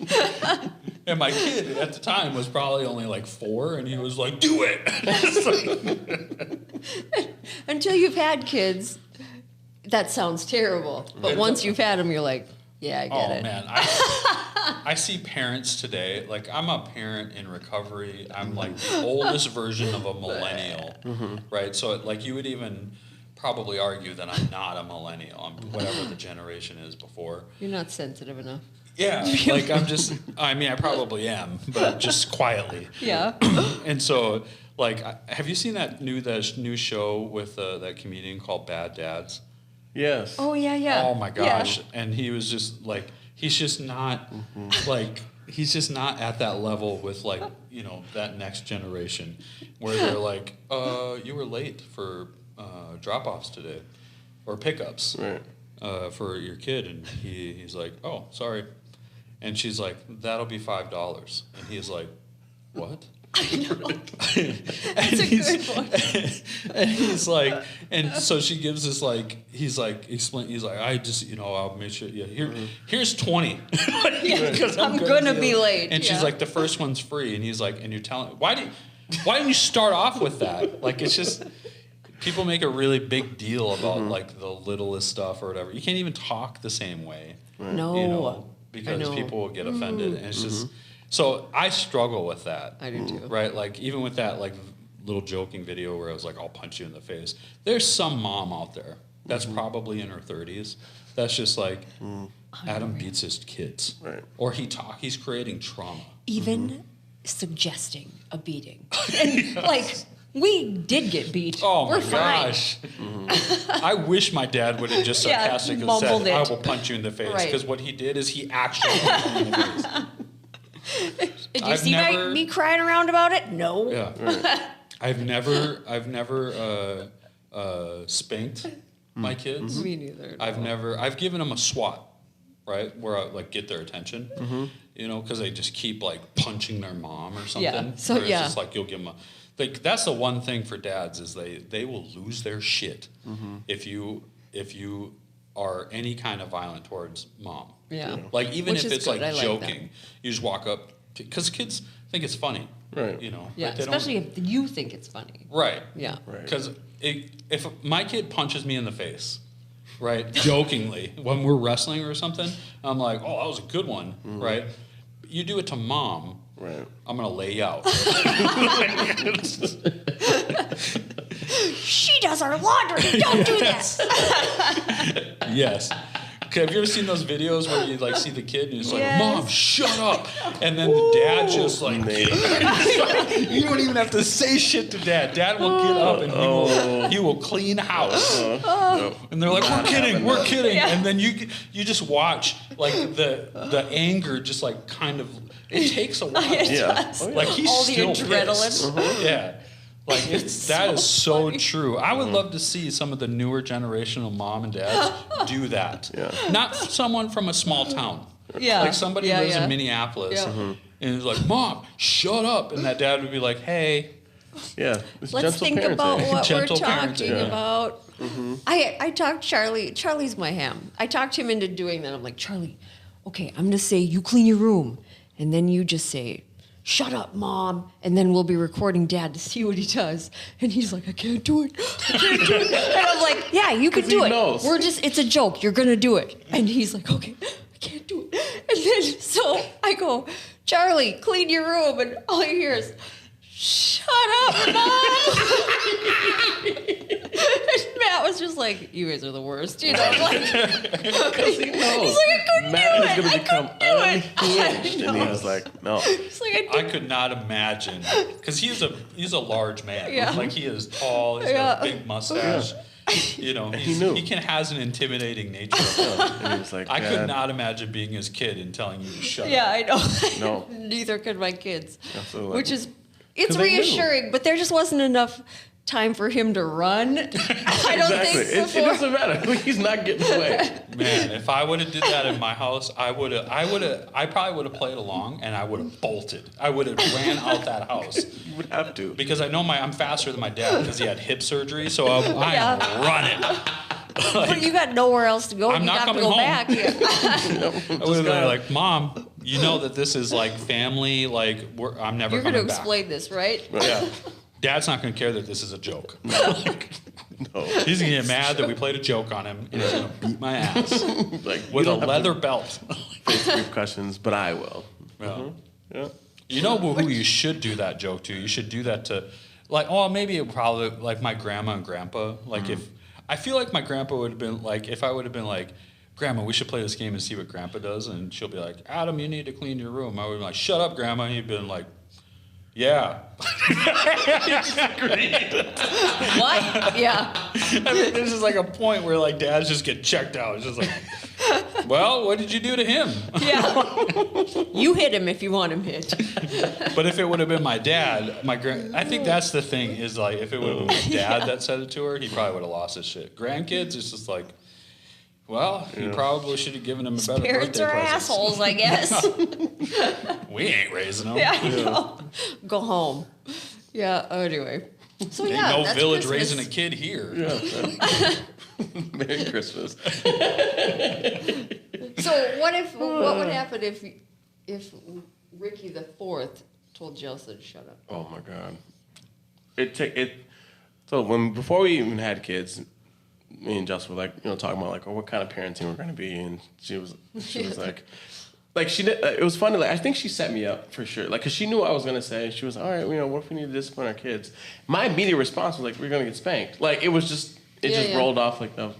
B: face. And my kid at the time was probably only like 4, and he was like, do it.
C: Until you've had kids, that sounds terrible. But once you've had them, you're like, yeah, I get it. Oh,
B: man. I see parents today. Like, I'm a parent in recovery. I'm like the oldest version of a millennial, right? So, like, you would even probably argue that I'm not a millennial. I'm whatever the generation is before.
C: You're not sensitive enough.
B: Yeah, like I probably am, but just quietly.
C: Yeah.
B: And so, like, have you seen that new show with that comedian called Bad Dads?
A: Yes.
C: Oh, yeah.
B: Oh, my gosh.
C: Yeah.
B: And he was just, like, he's just not, he's just not at that level with, like, that next generation where they're like, you were late for drop-offs today or pickups for your kid. And he's like, oh, sorry. And she's like, that'll be $5. And he's like, what?
C: That's a good one.
B: And he's like, and so she gives this like, he's like, I just, I'll make sure, here's 20. Because
C: I'm gonna be late.
B: And she's like, the first one's free. And he's like, and you're telling, why didn't you start off with that? Like, it's just, people make a really big deal about like the littlest stuff or whatever. You can't even talk the same way.
C: No.
B: Because people will get offended. And it's just, so I struggle with that.
C: I do too.
B: Right? Like, even with that, like, little joking video where I was like, I'll punch you in the face. There's some mom out there that's probably in her 30s that's just like, Adam beats his kids.
A: Right.
B: Or he's creating trauma.
C: Even suggesting a beating. And, like, we did get beat.
B: Oh,
C: We're
B: my gosh. I wish my dad would have just sarcastically
C: mumbled
B: said, I
C: it.
B: will punch you in the face.
C: Right.
B: Because what he did is he actually punched me in the face.
C: Did you
B: I've
C: see
B: never-
C: me crying around about it? No.
B: Yeah. I've never spanked my kids.
C: Me neither.
B: I've given them a swat, right? Where I like get their attention, because they just keep like punching their mom or something.
C: Yeah. So,
B: where it's
C: yeah.
B: just like you'll give them like, that's the one thing for dads is they will lose their shit if you are any kind of violent towards mom.
C: Yeah.
B: Like, even
C: Which
B: if
C: is
B: it's
C: good.
B: like
C: I like
B: joking, you just walk up because kids think it's funny.
A: Right.
C: Yeah,
B: Like, they don't-
C: especially if you think it's funny.
B: Right.
C: Yeah.
A: Right.
B: Because if my kid punches me in the face, right, jokingly, when we're wrestling or something, I'm like, oh, that was a good one, right? You do it to mom,
A: Right.
B: I'm going to lay you out.
C: She does our laundry. Don't do that.
B: Yes. Okay, have you ever seen those videos where you like see the kid and he's like,
C: Yes.
B: Mom, shut up. And then the dad just like, you don't even have to say shit to dad. Dad will get up and he will clean house. And they're like, we're kidding.
C: Yeah.
B: And then you just watch like the anger just like kind of, it takes a while.
A: Yeah. Oh, yeah.
B: Like he's
C: All the
B: still
C: adrenaline.
B: pissed. Yeah. Like that is so true. I would love to see some of the newer generational mom and dads do that.
A: Yeah.
B: Not someone from a small town.
C: Yeah.
B: Like somebody
C: Yeah,
B: lives
C: yeah.
B: in Minneapolis
C: Yeah.
B: and is like, Mom, shut up. And that dad would be like, hey.
A: Yeah. It's
C: Let's
A: gentle
C: think
A: parenting.
C: about what we're
B: Gentle
C: talking
B: parenting. Yeah.
C: about. I talked Charlie. Charlie's my ham. I talked him into doing that. I'm like, Charlie, okay, I'm gonna say you clean your room, and then you just say, shut up, Mom, and then we'll be recording Dad to see what he does. And he's like, I can't do it. I can't do it. And I'm like, yeah, you can
A: 'Cause
C: do
A: he
C: it.
A: knows.
C: It's a joke. You're gonna do it. And he's like, okay, I can't do it. And then so I go, Charlie, clean your room, and all I hear is, shut up, Mom. And Matt was just like, you guys are the worst. You know, like,
A: He knows.
C: he's like, I couldn't
A: Matt
C: do
A: is
C: it.
A: going to become
C: I couldn't do it.
A: unhinged. And he was like, no.
C: He's like,
B: I could not imagine. Because he's a large man.
C: Yeah.
B: Like he is tall, he's got a big mustache. You know,
A: knew.
B: he has an intimidating nature.
A: And he was like,
B: I could
A: "Dad."
B: not imagine being his kid and telling you to shut
C: yeah,
B: up.
C: I know.
A: No.
C: Neither could my kids.
A: Absolutely.
C: Which is, it's
A: 'Cause they knew.
C: reassuring, but there just wasn't enough time for him to run. I don't
A: Exactly.
C: think
A: It
C: before.
A: doesn't matter. He's not getting away.
B: Man, if I would have did that in my house, I probably would have played along and I would have bolted. I would have ran out that house
A: You would have to.
B: because I know I'm faster than my dad because he had hip surgery, so I am
C: Yeah.
B: running.
C: But you got nowhere else to go.
B: I'm
C: you
B: not
C: have to
B: coming
C: go
B: home.
C: back. Yeah.
B: I would have been like, Mom, you know that this is like family, like I'm never
C: You're going
B: coming
C: to
B: back.
C: explain this, right?
B: Yeah. Dad's not going to care that this is a joke.
A: No.
B: He's going to get mad that we played a joke on him and he's going to beat my ass
A: Like, you
B: with a
A: don't have
B: leather belt.
A: to face repercussions, but I will.
B: Yeah.
A: Yeah.
B: You know who you should do that joke to? You should do that to, like, oh, maybe it probably, like, my grandma and grandpa. Like, if, I feel like my grandpa would have been, like, if I would have been like, Grandma, we should play this game and see what Grandpa does. And she'll be like, Adam, you need to clean your room. I would be like, shut up, Grandma. And he'd been like, yeah.
C: What? Yeah.
B: I mean, there's just like a point where like dads just get checked out. It's just like, well, what did you do to him?
C: Yeah. You hit him if you want him hit.
B: But if it would have been my dad, I think that's the thing is like if it would have been my dad that said it to her, he probably would have lost his shit. Grandkids, it's just like, well, you probably should have given him a better
C: Parents
B: birthday
C: are
B: present.
C: assholes, I guess.
B: We ain't raising them.
C: Yeah, I know. go home. Yeah. Anyway. So
B: Ain't
C: yeah,
B: no
C: that's
B: village
C: Christmas.
B: raising a kid here.
A: Yeah. Merry Christmas.
C: So what would happen if Ricky the Fourth told Jelsa to shut up?
A: Oh my God. So before we even had kids, me and Jess were like, talking about like, oh, what kind of parenting we're gonna be, and she was like she did. It was funny. Like I think she set me up for sure. Like, cause she knew what I was gonna say. She was all right. What if we need to discipline our kids? My immediate response was like, we're gonna get spanked. Like it was just rolled off like that.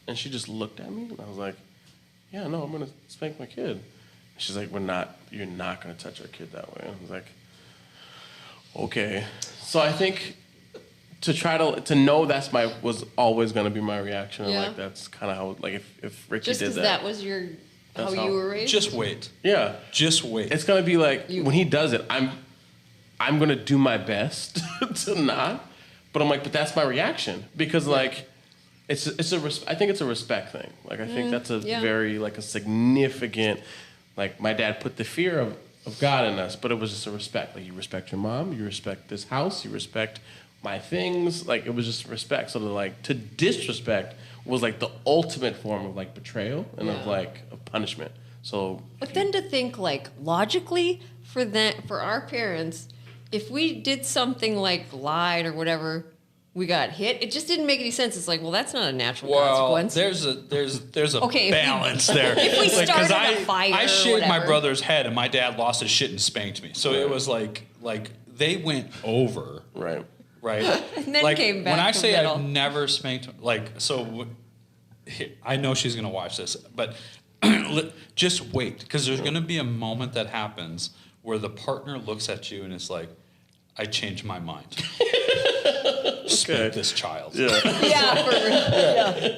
A: And she just looked at me, and I was like, yeah, no, I'm gonna spank my kid. And she's like, you're not gonna touch our kid that way. And I was like, okay. So I think to try to know was always gonna be my reaction. And like that's kind of how like if Ricky
C: Just
A: did
C: because
A: that.
C: that was how you were raised.
B: Just wait.
A: Yeah.
B: Just wait.
A: It's gonna be like when he does it, I'm gonna do my best to not, but I'm like, but that's my reaction because like I think it's a respect thing. Like I think that's a very like a significant, like my dad put the fear of God in us, but it was just a respect. Like you respect your mom, you respect this house, you respect my things. Like it was just respect. So to disrespect was like the ultimate form of like betrayal and of like a punishment. So
C: But then to think like logically for our parents, if we did something like lied or whatever, we got hit. It just didn't make any sense. It's like, well, that's not a natural consequence.
B: there's a
C: Okay,
B: balance there.
C: if we
B: Like,
C: started
B: 'cause
C: a fire
B: I
C: or
B: shaved my
C: whatever.
B: brother's head, and my dad lost his shit and spanked me. So it was like they went over.
A: right.
B: Right.
C: And then
B: like,
C: came back
B: when I
C: to
B: say
C: middle.
B: I've never spanked, I know she's gonna watch this, but just wait, because there's gonna be a moment that happens where the partner looks at you and it's like, I changed my mind. Spank this child.
A: Yeah.
C: Yeah, for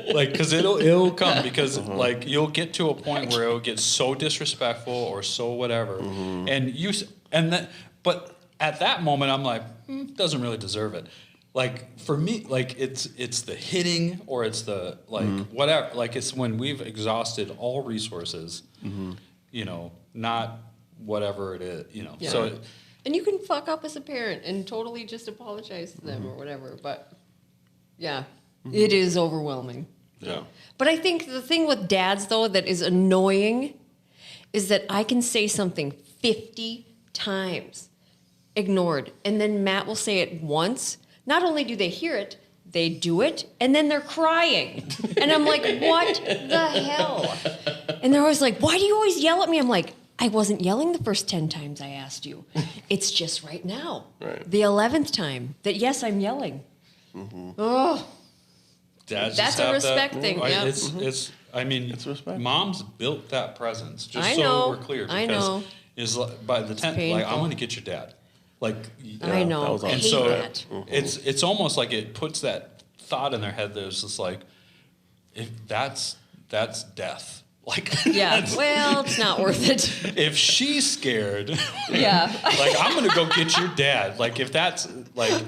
C: real.
B: Like, because it'll come, because like you'll get to a point where it'll get so disrespectful or so whatever, but at that moment I'm like, doesn't really deserve it. Like for me, like it's the hitting or it's the like whatever. Like it's when we've exhausted all resources, not whatever it is,
C: Yeah.
B: So
C: And you can fuck up as a parent and totally just apologize to them or whatever. But yeah, it is overwhelming.
B: yeah.
C: But I think the thing with dads, though, that is annoying is that I can say something 50 times, ignored. And then Matt will say it once. Not only do they hear it, they do it, and then they're crying. And I'm like, what the hell? And they're always like, why do you always yell at me? I'm like, I wasn't yelling the first 10 times I asked you. It's just right now.
A: Right.
C: The 11th time that, yes, I'm yelling. Oh,
B: Dads
C: That's
B: just
C: a
B: have
C: respect
B: that,
C: thing,
B: right?
C: yep.
B: It's I mean,
A: It's respect.
B: moms built that presence. Just
C: I
B: so
C: know,
B: we're clear,
C: I
B: because
C: know.
B: is like, by the 10th, like
C: painful.
B: I'm going to get your dad. Like
C: I
A: that
C: know.
A: was
C: I
A: awesome.
B: and
C: hate
B: so
C: that.
B: it's almost like it puts that thought in their head. There's just like, if that's death. Like
C: Yeah,
B: that's-
C: well, it's not worth it.
B: if she's scared,
C: Yeah.
B: like I'm gonna go get your dad. Like if that's like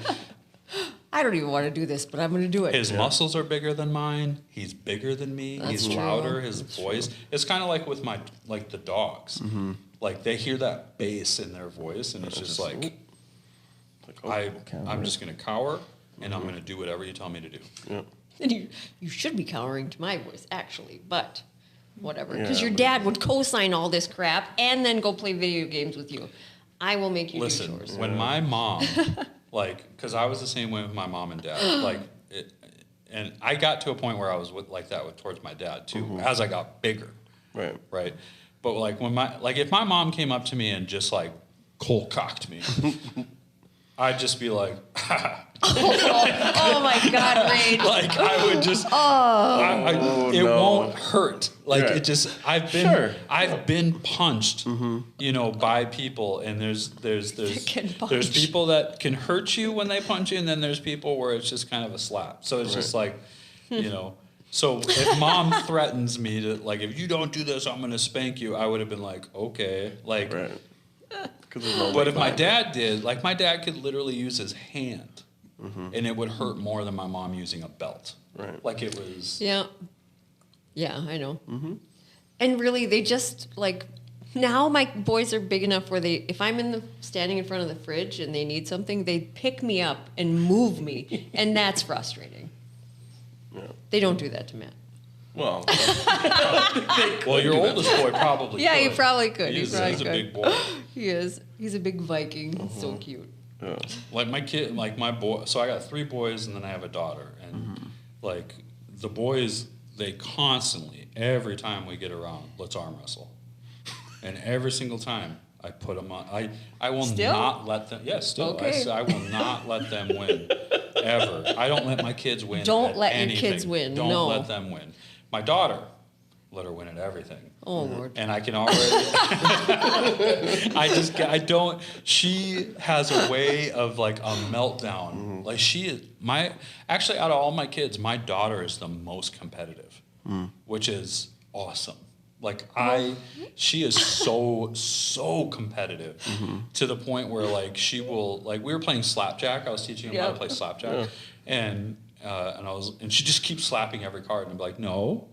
C: I don't even want to do this, but I'm going to do it.
B: his muscles are bigger than mine, he's bigger than me,
C: That's
B: he's
C: true.
B: louder, his voice. It's kind of like with the dogs. Like they hear that bass in their voice, and it's just like I'm just gonna cower, and I'm gonna do whatever you tell me to do.
A: Yeah.
C: And you should be cowering to my voice, actually, but whatever. Because
A: Yeah,
C: your
A: but-
C: dad would co-sign all this crap and then go play video games with you. I will make you do
B: Listen,
C: chores.
B: when my mom, because I was the same way with my mom and dad, and I got to a point where I was towards my dad too, as I got bigger,
A: Right.
B: right? But like if my mom came up to me and just like cold cocked me, I'd just be like,
C: Oh my God, Ray.
B: like I would just, it
A: no.
B: won't hurt. Like
A: Right.
B: it just, I've been punched, by people, and there's
C: Can punch.
B: there's people that can hurt you when they punch you, and then there's people where it's just kind of a slap. So it's just like, So if mom threatens me to like, if you don't do this, I'm gonna spank you, I would have been like, okay, like.
A: Right. 'Cause there's no
B: But
A: way
B: if my
A: behind
B: dad did, like my dad could literally use his hand, and it would hurt more than my mom using a belt.
A: Right.
B: Like it was.
C: Yeah. Yeah, I know. And really, they just, like, Now my boys are big enough where if I'm standing in front of the fridge and they need something, they pick me up and move me, and that's frustrating.
A: Yeah.
C: They don't do that to Matt.
A: Well,
B: Well, your oldest boy probably
C: Yeah,
B: could.
C: he probably could.
B: He's
C: probably
B: a
C: could.
B: big boy.
C: He is. He's a big Viking. He's so cute.
A: yeah.
B: Like my kid, like my boy. So I got 3 boys and then I have a daughter. And like the boys, they constantly, every time we get around, let's arm wrestle. And every single time I put them on, I will
C: Still?
B: not let them. Yes, still.
C: Okay.
B: I will not let them win ever. I don't let my kids win.
C: Don't
B: at
C: let your
B: anything.
C: kids win,
B: Don't
C: no.
B: let them win. My daughter, let her win at everything.
C: Oh, Lord.
B: And I can already, I don't, she has a way of like a meltdown. Like actually out of all my kids, my daughter is the most competitive, which is awesome. Like she is so competitive to the point where like she will, like we were playing slapjack. I was teaching them how to play slapjack and she just keeps slapping every card and I'm like, no,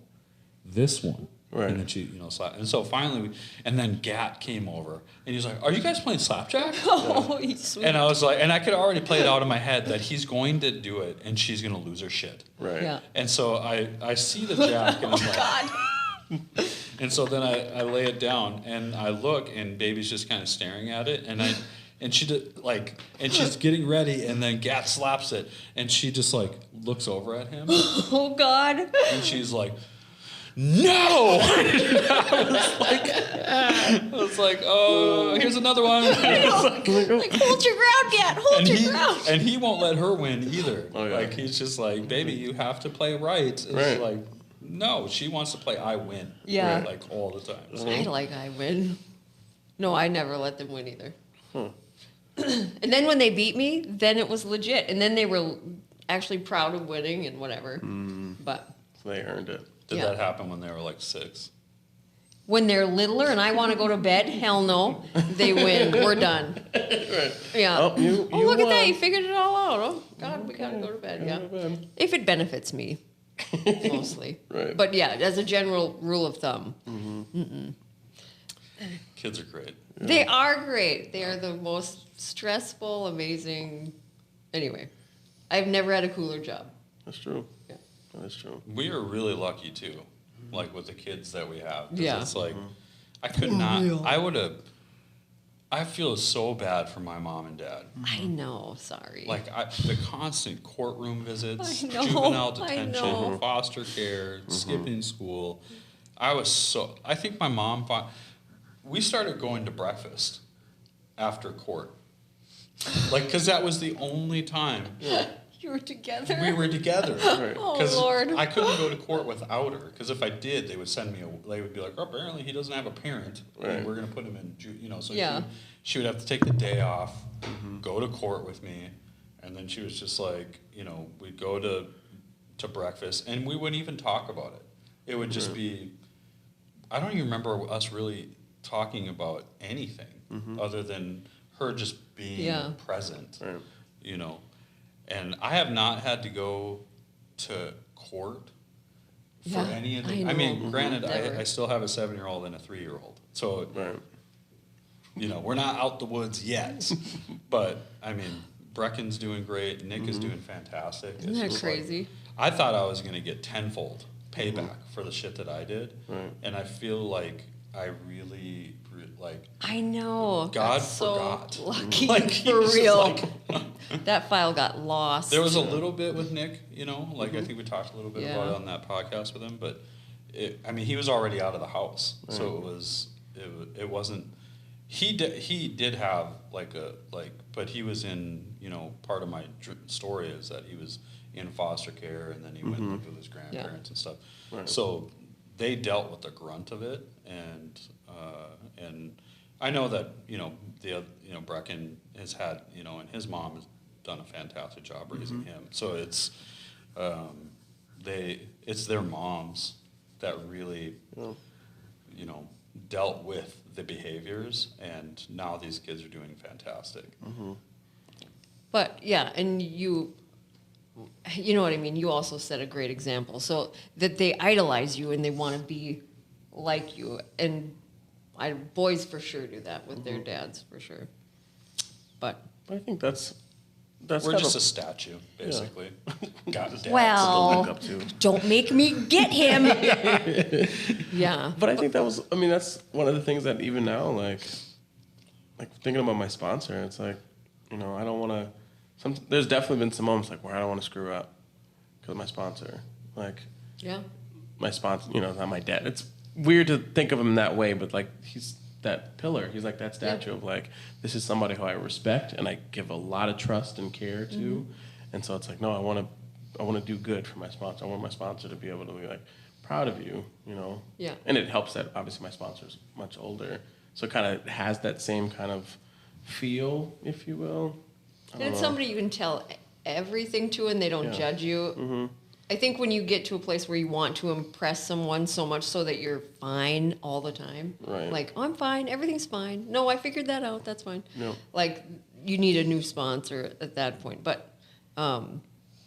B: this one.
A: Right.
B: And then she, slap. And so finally, and then Gat came over and he's like, are you guys playing slapjack?
C: Oh, he's sweet.
B: And I was like, and I could already play it out in my head that he's going to do it and she's going to lose her shit.
A: Right.
C: Yeah.
B: And so I see the jack and I'm like,
C: God.
B: and so then I lay it down and I look and baby's just kind of staring at it and she did and she's getting ready and then Gat slaps it and she just like looks over at him
C: Oh, God.
B: and she's like, no! I was like, oh, here's another one.
C: Like, hold your ground, Gat. Hold your ground.
B: And he won't let her win either.
A: Oh, yeah.
B: Like he's just like, baby, you have to play right. It's
A: Right.
B: like, no, she wants to play I win.
C: Yeah.
B: Right, like all the time. So-
C: I win. No, I never let them win either. And then when they beat me, then it was legit. And then they were actually proud of winning and whatever. But
A: They earned it.
B: Did
C: Yeah.
B: that happen when they were like 6?
C: when they're littler and I want to go to bed, hell no. They win. We're done.
A: Right.
C: Yeah.
A: Oh, you
C: Look at that.
A: won.
C: You figured it all out. Oh, God, we got to go to bed. Yeah. If it benefits me, mostly.
A: Right.
C: But yeah, as a general rule of thumb,
B: Kids are great.
C: they are great. They are the most stressful, amazing. Anyway, I've never had a cooler job.
A: That's true.
C: Yeah.
A: That's true.
B: We are really lucky too, like with the kids that we have. 'Cause
C: Yeah.
B: It's like, I could not, I would have, I feel so bad for my mom and dad.
C: I know. Sorry.
B: Like the constant courtroom visits,
C: I know,
B: juvenile
C: I
B: detention,
C: know.
B: foster care, skipping school. I think my mom, we started going to breakfast after court. Like, because that was the only time
C: You were together?
B: we were together.
A: Right.
C: Oh,
B: 'Cause
C: Lord.
B: I couldn't go to court without her. Because if I did, they would send me they would be like, oh, apparently he doesn't have a parent.
A: Right.
B: And we're going to put him in, so
C: Yeah.
B: she would have to take the day off, go to court with me. And then she was just like, we'd go to breakfast and we wouldn't even talk about it. It would just be, I don't even remember us really talking about anything other than her just being
C: Yeah.
B: present,
A: Right.
B: And I have not had to go to court for
C: Yeah,
B: any of
C: I
B: the. I mean,
C: know.
B: granted,
C: Never.
B: I still have a 7-year-old and a 3-year-old, so
A: Right.
B: we're not out the woods yet. But I mean, Brecken's doing great. Nick is doing fantastic.
C: Isn't
B: It's
C: that
B: just like-
C: crazy?
B: I thought I was going to get tenfold payback for the shit that I did,
A: Right.
B: and I feel like I really like.
C: I know.
B: God
C: That's so
B: forgot.
C: lucky.
B: Like, he
C: For
B: was just
C: real.
B: like-
C: That file got lost.
B: There was a little bit with Nick, like I think we talked a little bit
C: Yeah.
B: about it on that podcast with him, but he was already out of the house, so it wasn't. He did have but he was in part of my story is that he was in foster care and then he went and lived with his grandparents and stuff.
A: Right.
B: So they dealt with the grunt of it, and I know that Brecken has had and his mom has done a fantastic job raising him. So it's it's their moms that really dealt with the behaviors, and now these kids are doing fantastic.
C: But yeah, and you know what I mean? You also set a great example. So that they idolize you and they want to be like you. And boys for sure do that with their dads for sure. But
A: I think that's
B: We're
A: kind
B: just
A: of,
B: a statue, basically. Got dads.
C: well,
A: look up to.
C: don't make me get him. Yeah.
A: But I think that was, I mean, that's one of the things that even now, like thinking about my sponsor, it's like, you know, I don't want to, there's definitely been some moments like where I don't want to screw up because of my sponsor. Like,
C: Yeah.
A: my sponsor, you know, not my dad. It's weird to think of him that way, but like, he's that pillar. He's like that statue of like, this is somebody who I respect and I give a lot of trust and care to. And so it's like, no, I want to do good for my sponsor. I want my sponsor to be able to be like proud of you, you know?
C: Yeah.
A: And it helps that obviously my sponsor's much older. So it kind of has that same kind of feel, if you will.
C: And it's somebody you can tell everything to and they don't judge you. I think when you get to a place where you want to impress someone so much so that you're fine all the time,
A: Right.
C: like, I'm fine, everything's fine. No, I figured that out, that's fine.
A: Yeah.
C: Like, you need a new sponsor at that point. But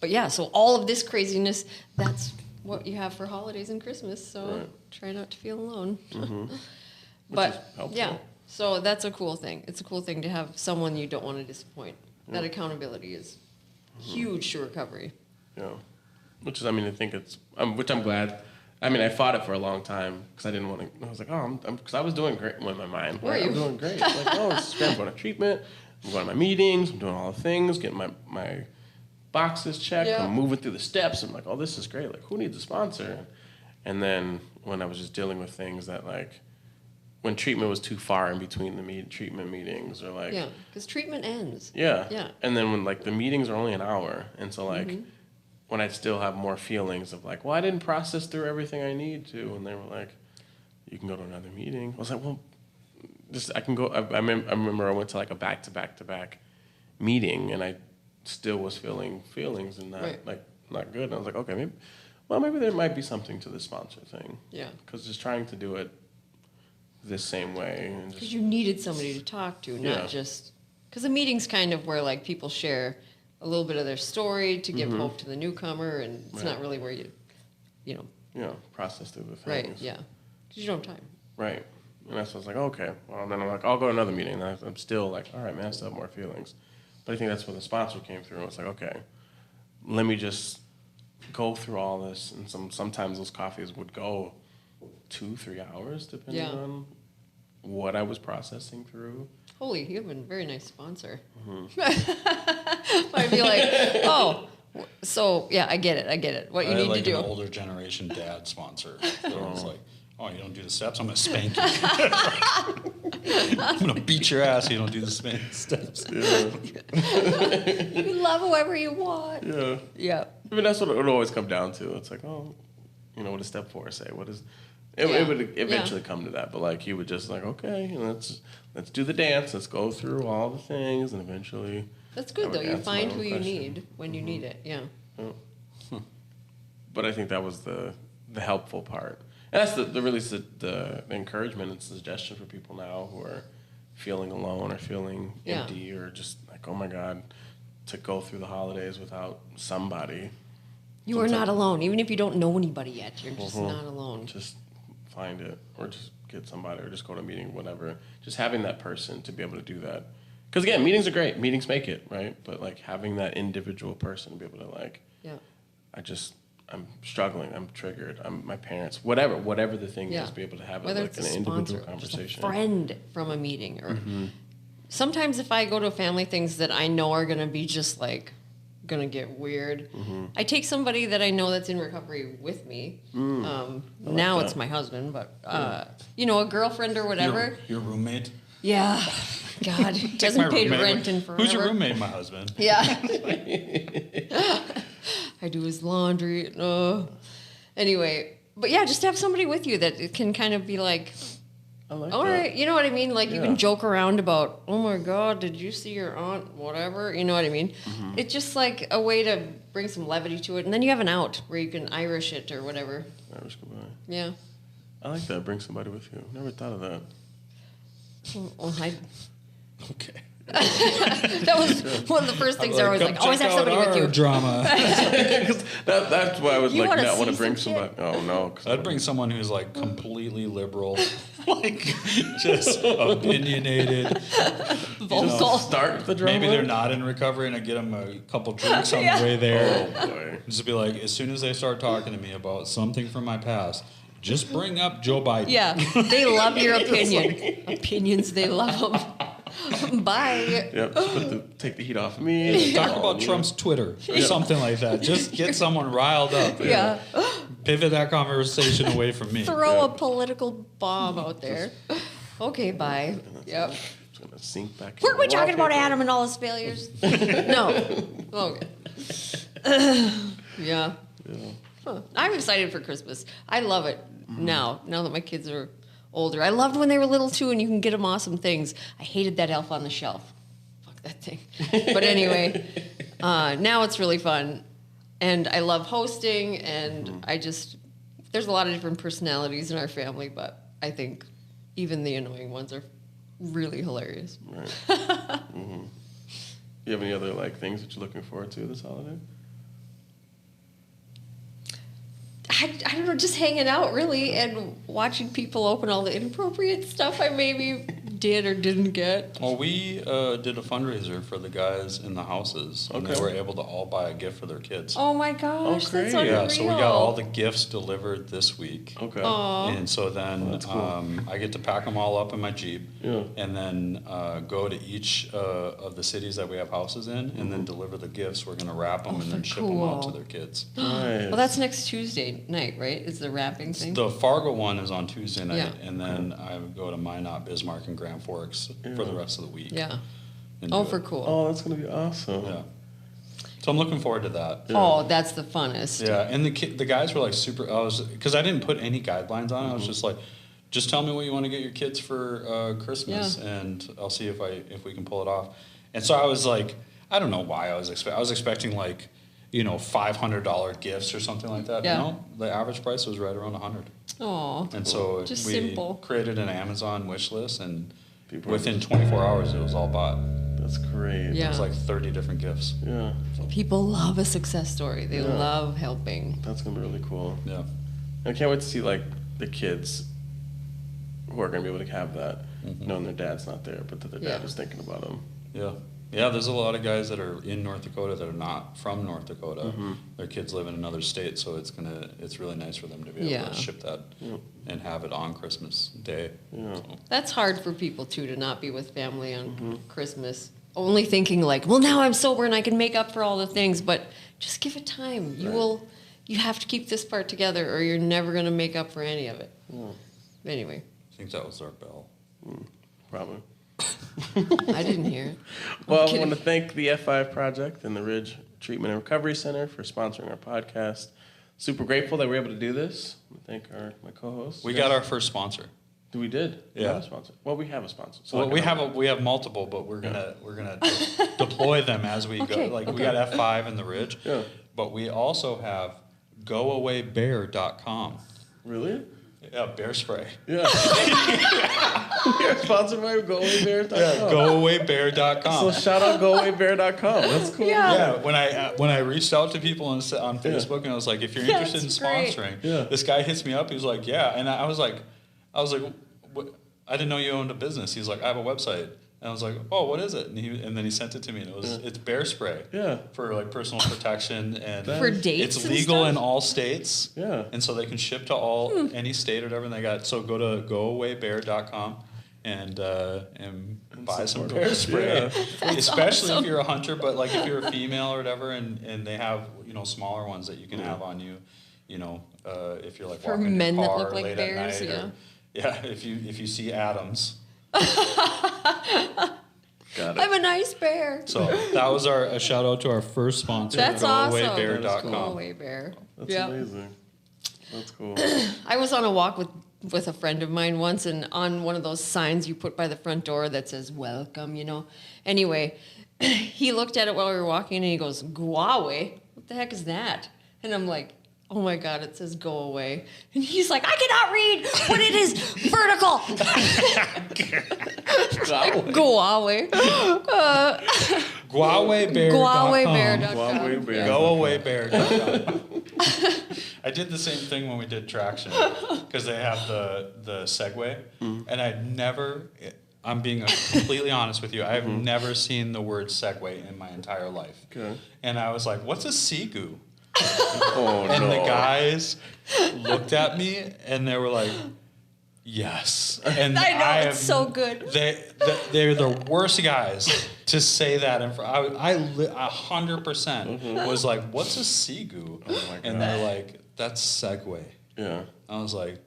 C: yeah, so all of this craziness, that's what you have for holidays and Christmas. So
A: Right.
C: try not to feel alone.
A: is
C: But
A: helpful.
C: yeah, so that's a cool thing. It's a cool thing to have someone you don't want to disappoint. That accountability is huge to recovery.
A: Yeah. Which is, I mean, I think it's, which I'm glad. I mean, I fought it for a long time because I didn't want to, I was like, oh, because I was doing great in my mind.
C: Were
A: Right?
C: you?
A: I'm doing great. Like, oh, this is great. I'm going to treatment. I'm going to my meetings. I'm doing all the things, getting my boxes checked.
C: Yeah.
A: I'm moving through the steps. I'm like, oh, this is great. Like, who needs a sponsor? And then when I was just dealing with things that, like, when treatment was too far in between the treatment meetings or, like,
C: Yeah, because treatment ends.
A: yeah.
C: Yeah.
A: And then when, like, the meetings are only an hour. And so, like, when I'd still have more feelings of, like, well, I didn't process through everything I need to. And they were like, you can go to another meeting. I was like, well, just, I can go. I remember I went to, like, a back-to-back-to-back meeting. And I still was feeling feelings and not,
C: Right.
A: like, not good. And I was like, okay, maybe there might be something to this sponsor thing.
C: Yeah.
A: Because just trying to do it this same way. And
C: Because
A: just,
C: you needed somebody to talk to,
A: Yeah.
C: not just because a meeting's kind of where like people share a little bit of their story to give hope to the newcomer, and it's
A: Right.
C: not really where you know,
A: process through the things.
C: right? Yeah, because you don't have time.
A: Right. And that's what I was like, okay. Well, and then I'm like, I'll go to another meeting. And I'm still like, all right, man, I still have more feelings. But I think that's when the sponsor came through. And it's like, okay, let me just go through all this. And sometimes those coffees would go 2-3 hours, depending
C: Yeah.
A: on what I was processing through.
C: Holy, you have a very nice sponsor.
A: Mm-hmm.
C: I'd be like, oh, so yeah, I get it. What you
B: I
C: need
B: had like
C: to do.
B: an older generation dad sponsor. That was like, oh, you don't do the steps? I'm going to spank you. I'm going to beat your ass if you don't do the steps.
A: Yeah.
C: You love whoever you want.
A: Yeah.
C: Yeah.
A: I mean, that's what it would always come down to. It's like, oh, you know, what does step 4 say? What is... It,
C: Yeah.
A: it would eventually come to that, but like he would just like, okay, let's do the dance. Let's go through all the things, and eventually.
C: That's
A: I
C: good
A: would
C: though. You
A: answer my
C: find
A: own
C: who you
A: question.
C: need when you need it. Yeah.
A: But I think that was the helpful part, and that's the really the encouragement and suggestion for people now who are feeling alone or feeling
C: Yeah.
A: empty or just like, oh my God, to go through the holidays without somebody.
C: You are not alone. Even if you don't know anybody yet, you're just
A: Mhm.
C: not alone.
A: Just find it, or just get somebody, or just go to a meeting, whatever. Just having that person to be able to do that. Because again, meetings are great. Meetings make it, right? But like having that individual person to be able to like,
C: Yeah.
A: I'm struggling. I'm triggered. My parents, whatever the thing
C: Yeah.
A: is, be able to have
C: Whether
A: it like
C: it's
A: an
C: a
A: individual
C: sponsor, or just
A: conversation.
C: a friend from a meeting, or sometimes if I go to family things that I know are gonna be just like gonna get weird, I take somebody that I know that's in recovery with me. Now
A: that.
C: it's my husband, but you know, a girlfriend or whatever.
B: Your roommate?
C: Yeah. God,
B: Take
C: doesn't
B: my
C: pay
B: roommate.
C: rent in forever.
B: Who's your roommate? My husband.
C: Yeah. I do his laundry. Anyway, but yeah, just have somebody with you that can kind of be like,
A: I like
C: all
A: that.
C: right, you know what I mean? Like you
A: Yeah.
C: can joke around about, oh my God, did you see your aunt? Whatever, you know what I mean?
A: Mm-hmm.
C: It's just like a way to bring some levity to it, and then you have an out where you can Irish it or whatever.
A: Irish goodbye.
C: Yeah.
A: I like that. Bring somebody with you. Never thought of that.
C: Well, I
B: Okay.
C: That was one of the first things they're always like, always have somebody with you.
B: Drama.
A: That's why I was
C: You
A: like,
C: wanna
A: not want to
C: see
A: bring
C: some
A: somebody. Oh no,
B: I'd bring someone who's like completely liberal, like just opinionated.
C: Vocal.
A: start the drama.
B: Maybe they're not in recovery, and I get them a couple drinks on
C: Yeah.
B: the way there.
A: Oh boy.
B: Just be like, as soon as they start talking to me about something from my past, just bring up Joe Biden.
C: Yeah, they love your opinion. Opinions, they love them. Bye.
A: Yep. Just take the heat off of me.
B: Talk about Trump's Twitter or something like that. Just get someone riled up.
C: Yeah.
B: Pivot that conversation away from me.
C: Throw a political bomb out there. Okay, bye. Yep.
A: It's gonna sink back.
C: Weren't we
A: in the
C: talking about
A: wallpaper.
C: Adam and all his failures? No. Okay. Yeah. Huh. I'm excited for Christmas. I love it now that my kids are older. I loved when they were little too, and you can get them awesome things. I hated that elf on the shelf. Fuck that thing. But anyway, now it's really fun. And I love hosting, and there's a lot of different personalities in our family, but I think even the annoying ones are really hilarious.
A: Right. You have any other like things that you're looking forward to this holiday?
C: I don't know, just hanging out really and watching people open all the inappropriate stuff I maybe did or didn't get.
B: Well, we did a fundraiser for the guys in the houses, and they
A: Okay.
B: were able to all buy a gift for their kids.
C: Oh my gosh,
A: Oh,
C: that's
A: great.
C: unreal.
B: Yeah, so we got all the gifts delivered this week.
A: Okay.
C: Aw.
B: And so then
A: that's cool.
B: I get to pack them all up in my Jeep,
A: Yeah.
B: and then go to each of the cities that we have houses in, and then deliver the gifts. We're going to wrap them and then ship them out to
C: cool.
B: their kids.
A: Nice.
C: Well, that's next Tuesday night, right? Is the wrapping thing?
B: The Fargo one is on Tuesday night,
C: Yeah.
B: and then I would go to Minot, Bismarck, and Grand Forks for the rest of the week.
C: Yeah.
B: and
C: Oh,
B: do
C: for
B: it.
C: cool.
A: Oh, that's gonna be awesome.
B: Yeah. So I'm looking forward to that.
C: Oh, that's the funnest.
B: Yeah, and the guys were like super. Because I didn't put any guidelines on it. I was just like, just tell me what you want to get your kids for Christmas, and I'll see if we can pull it off. And so I was like, I don't know why I was expecting like, $500 gifts or something like that.
C: Yeah.
B: No, the average price was right around $100.
C: Oh,
B: And so
C: Just
B: we
C: simple.
B: created an Amazon wish list, and
A: People
B: within 24 hours it was all bought.
A: That's great.
C: Yeah.
B: It was like 30 different gifts.
A: Yeah.
C: people love a success story. They
A: Yeah.
C: love helping.
A: That's gonna be really cool.
B: Yeah.
A: I can't wait to see like the kids who are gonna be able to have that,
B: Mm-hmm.
A: knowing their dad's not there, but that their
C: Yeah.
A: dad is thinking about them.
B: Yeah. Yeah, there's a lot of guys that are in North Dakota that are not from North Dakota.
A: Mm-hmm.
B: Their kids live in another state, so it's really nice for them to be able
C: Yeah.
B: to ship that and have it on Christmas Day.
A: Yeah.
B: So,
C: That's hard for people too, to not be with family on
A: Mm-hmm.
C: Christmas. Only thinking like, well, now I'm sober and I can make up for all the things, but just give it time. You have to keep this part together or you're never going to make up for any of it. Anyway,
B: I think that was our bell.
A: Probably.
C: I didn't hear it.
A: Well, I
C: kidding.
A: want to thank the F5 Project and the Ridge Treatment and Recovery Center for sponsoring our podcast. Super grateful that we're able to do this. I thank my co-hosts.
B: We got our first sponsor.
A: We did. We
B: Yeah.
A: have a sponsor. Well, we have a sponsor. So
B: Well,
A: I can
B: we have multiple, but we're gonna deploy them as we
C: Okay,
B: go. Like we got F5 in the Ridge,
A: Yeah.
B: but we also have GoAwayBear.com.
A: Really?
B: Yeah, bear spray.
A: Yeah. You're sponsored by GoAwayBear.com.
B: Yeah, GoAwayBear.com.
A: So shout out GoAwayBear.com. That's cool.
C: Yeah.
B: Yeah, when I reached out to people on Facebook and I was like, if you're interested in
C: That's great.
B: sponsoring,
A: Yeah.
B: this guy hits me up. He was like, yeah, and I was like, what? I didn't know you owned a business. He's like, I have a website, and I was like, oh, what is it? And then he sent it to me, and it's bear spray.
A: Yeah.
B: For like personal protection and
C: For dates
B: It's
C: and
B: legal
C: stuff?
B: in all states.
A: Yeah.
B: And so they can ship to any state or whatever. And they got go to GoAwayBear.com and buy some
A: support
B: bear
A: them.
B: spray.
A: Yeah.
B: Especially
C: awesome.
B: if you're a hunter, but like if you're a female or whatever, and they have smaller ones that you can have on you. If you're like
C: For
B: walking in
C: men
B: your
C: that
B: car
C: look like
B: late
C: bears,
B: at night, or, if you see Adams.
A: Got it.
C: I'm a nice bear.
B: So that was a shout out to our first sponsor,
C: That's awesome.
B: GoAwayBear.com.
C: Go away, bear.
A: That's
C: Yeah.
A: amazing. That's cool.
C: I was on a walk with a friend of mine once, and on one of those signs you put by the front door that says "Welcome," Anyway, he looked at it while we were walking, and he goes, "Guawe? What the heck is that?" And I'm like, "Oh my God, it says go away." And he's like, "I cannot read, but it is vertical." Huawei.
B: GuaweBear.com.
C: GuaweBear.com.
B: GoAwayBear.com. I did the same thing when we did Traction because they have the Segway, and I'm being completely honest with you, I have never seen the word Segway in my entire life.
A: Okay.
B: And I was like, what's a Seagoo?
A: Oh,
B: And
A: no.
B: the guys looked at me and they were like, yes. And
C: I know, it's so good.
B: They're the worst guys to say that in front. I 100% was like, what's a Seagoo? And they're like, that's Segway.
A: Yeah.
B: I was like,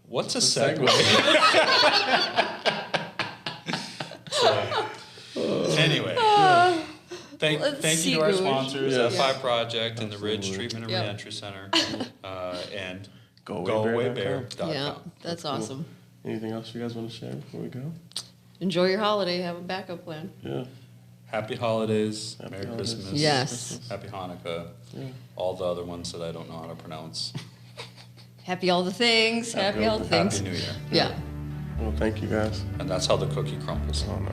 B: what's a Segway? So, anyway. Thank you to our sponsors,
A: Yes.
B: F5 Project and the Ridge
A: Absolutely.
B: Treatment and
C: Yep.
B: Reentry Center, and
A: GoAwayBear.com.
C: Yeah, that's awesome.
A: Anything else you guys want to share before we go?
C: Enjoy your holiday. Have a backup plan.
A: Yeah.
B: Happy holidays,
A: Happy
B: Merry
A: holidays.
B: Christmas,
C: Yes.
B: Happy Hanukkah,
A: Yeah.
B: all the other ones that I don't know how to pronounce.
C: Happy all the things. Happy all the
B: Happy
C: things.
B: New Year.
C: Yeah.
A: Well, thank you guys.
B: And that's how the cookie crumbles.
A: Oh, no.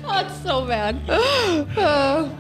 C: Oh, it's so bad. Oh.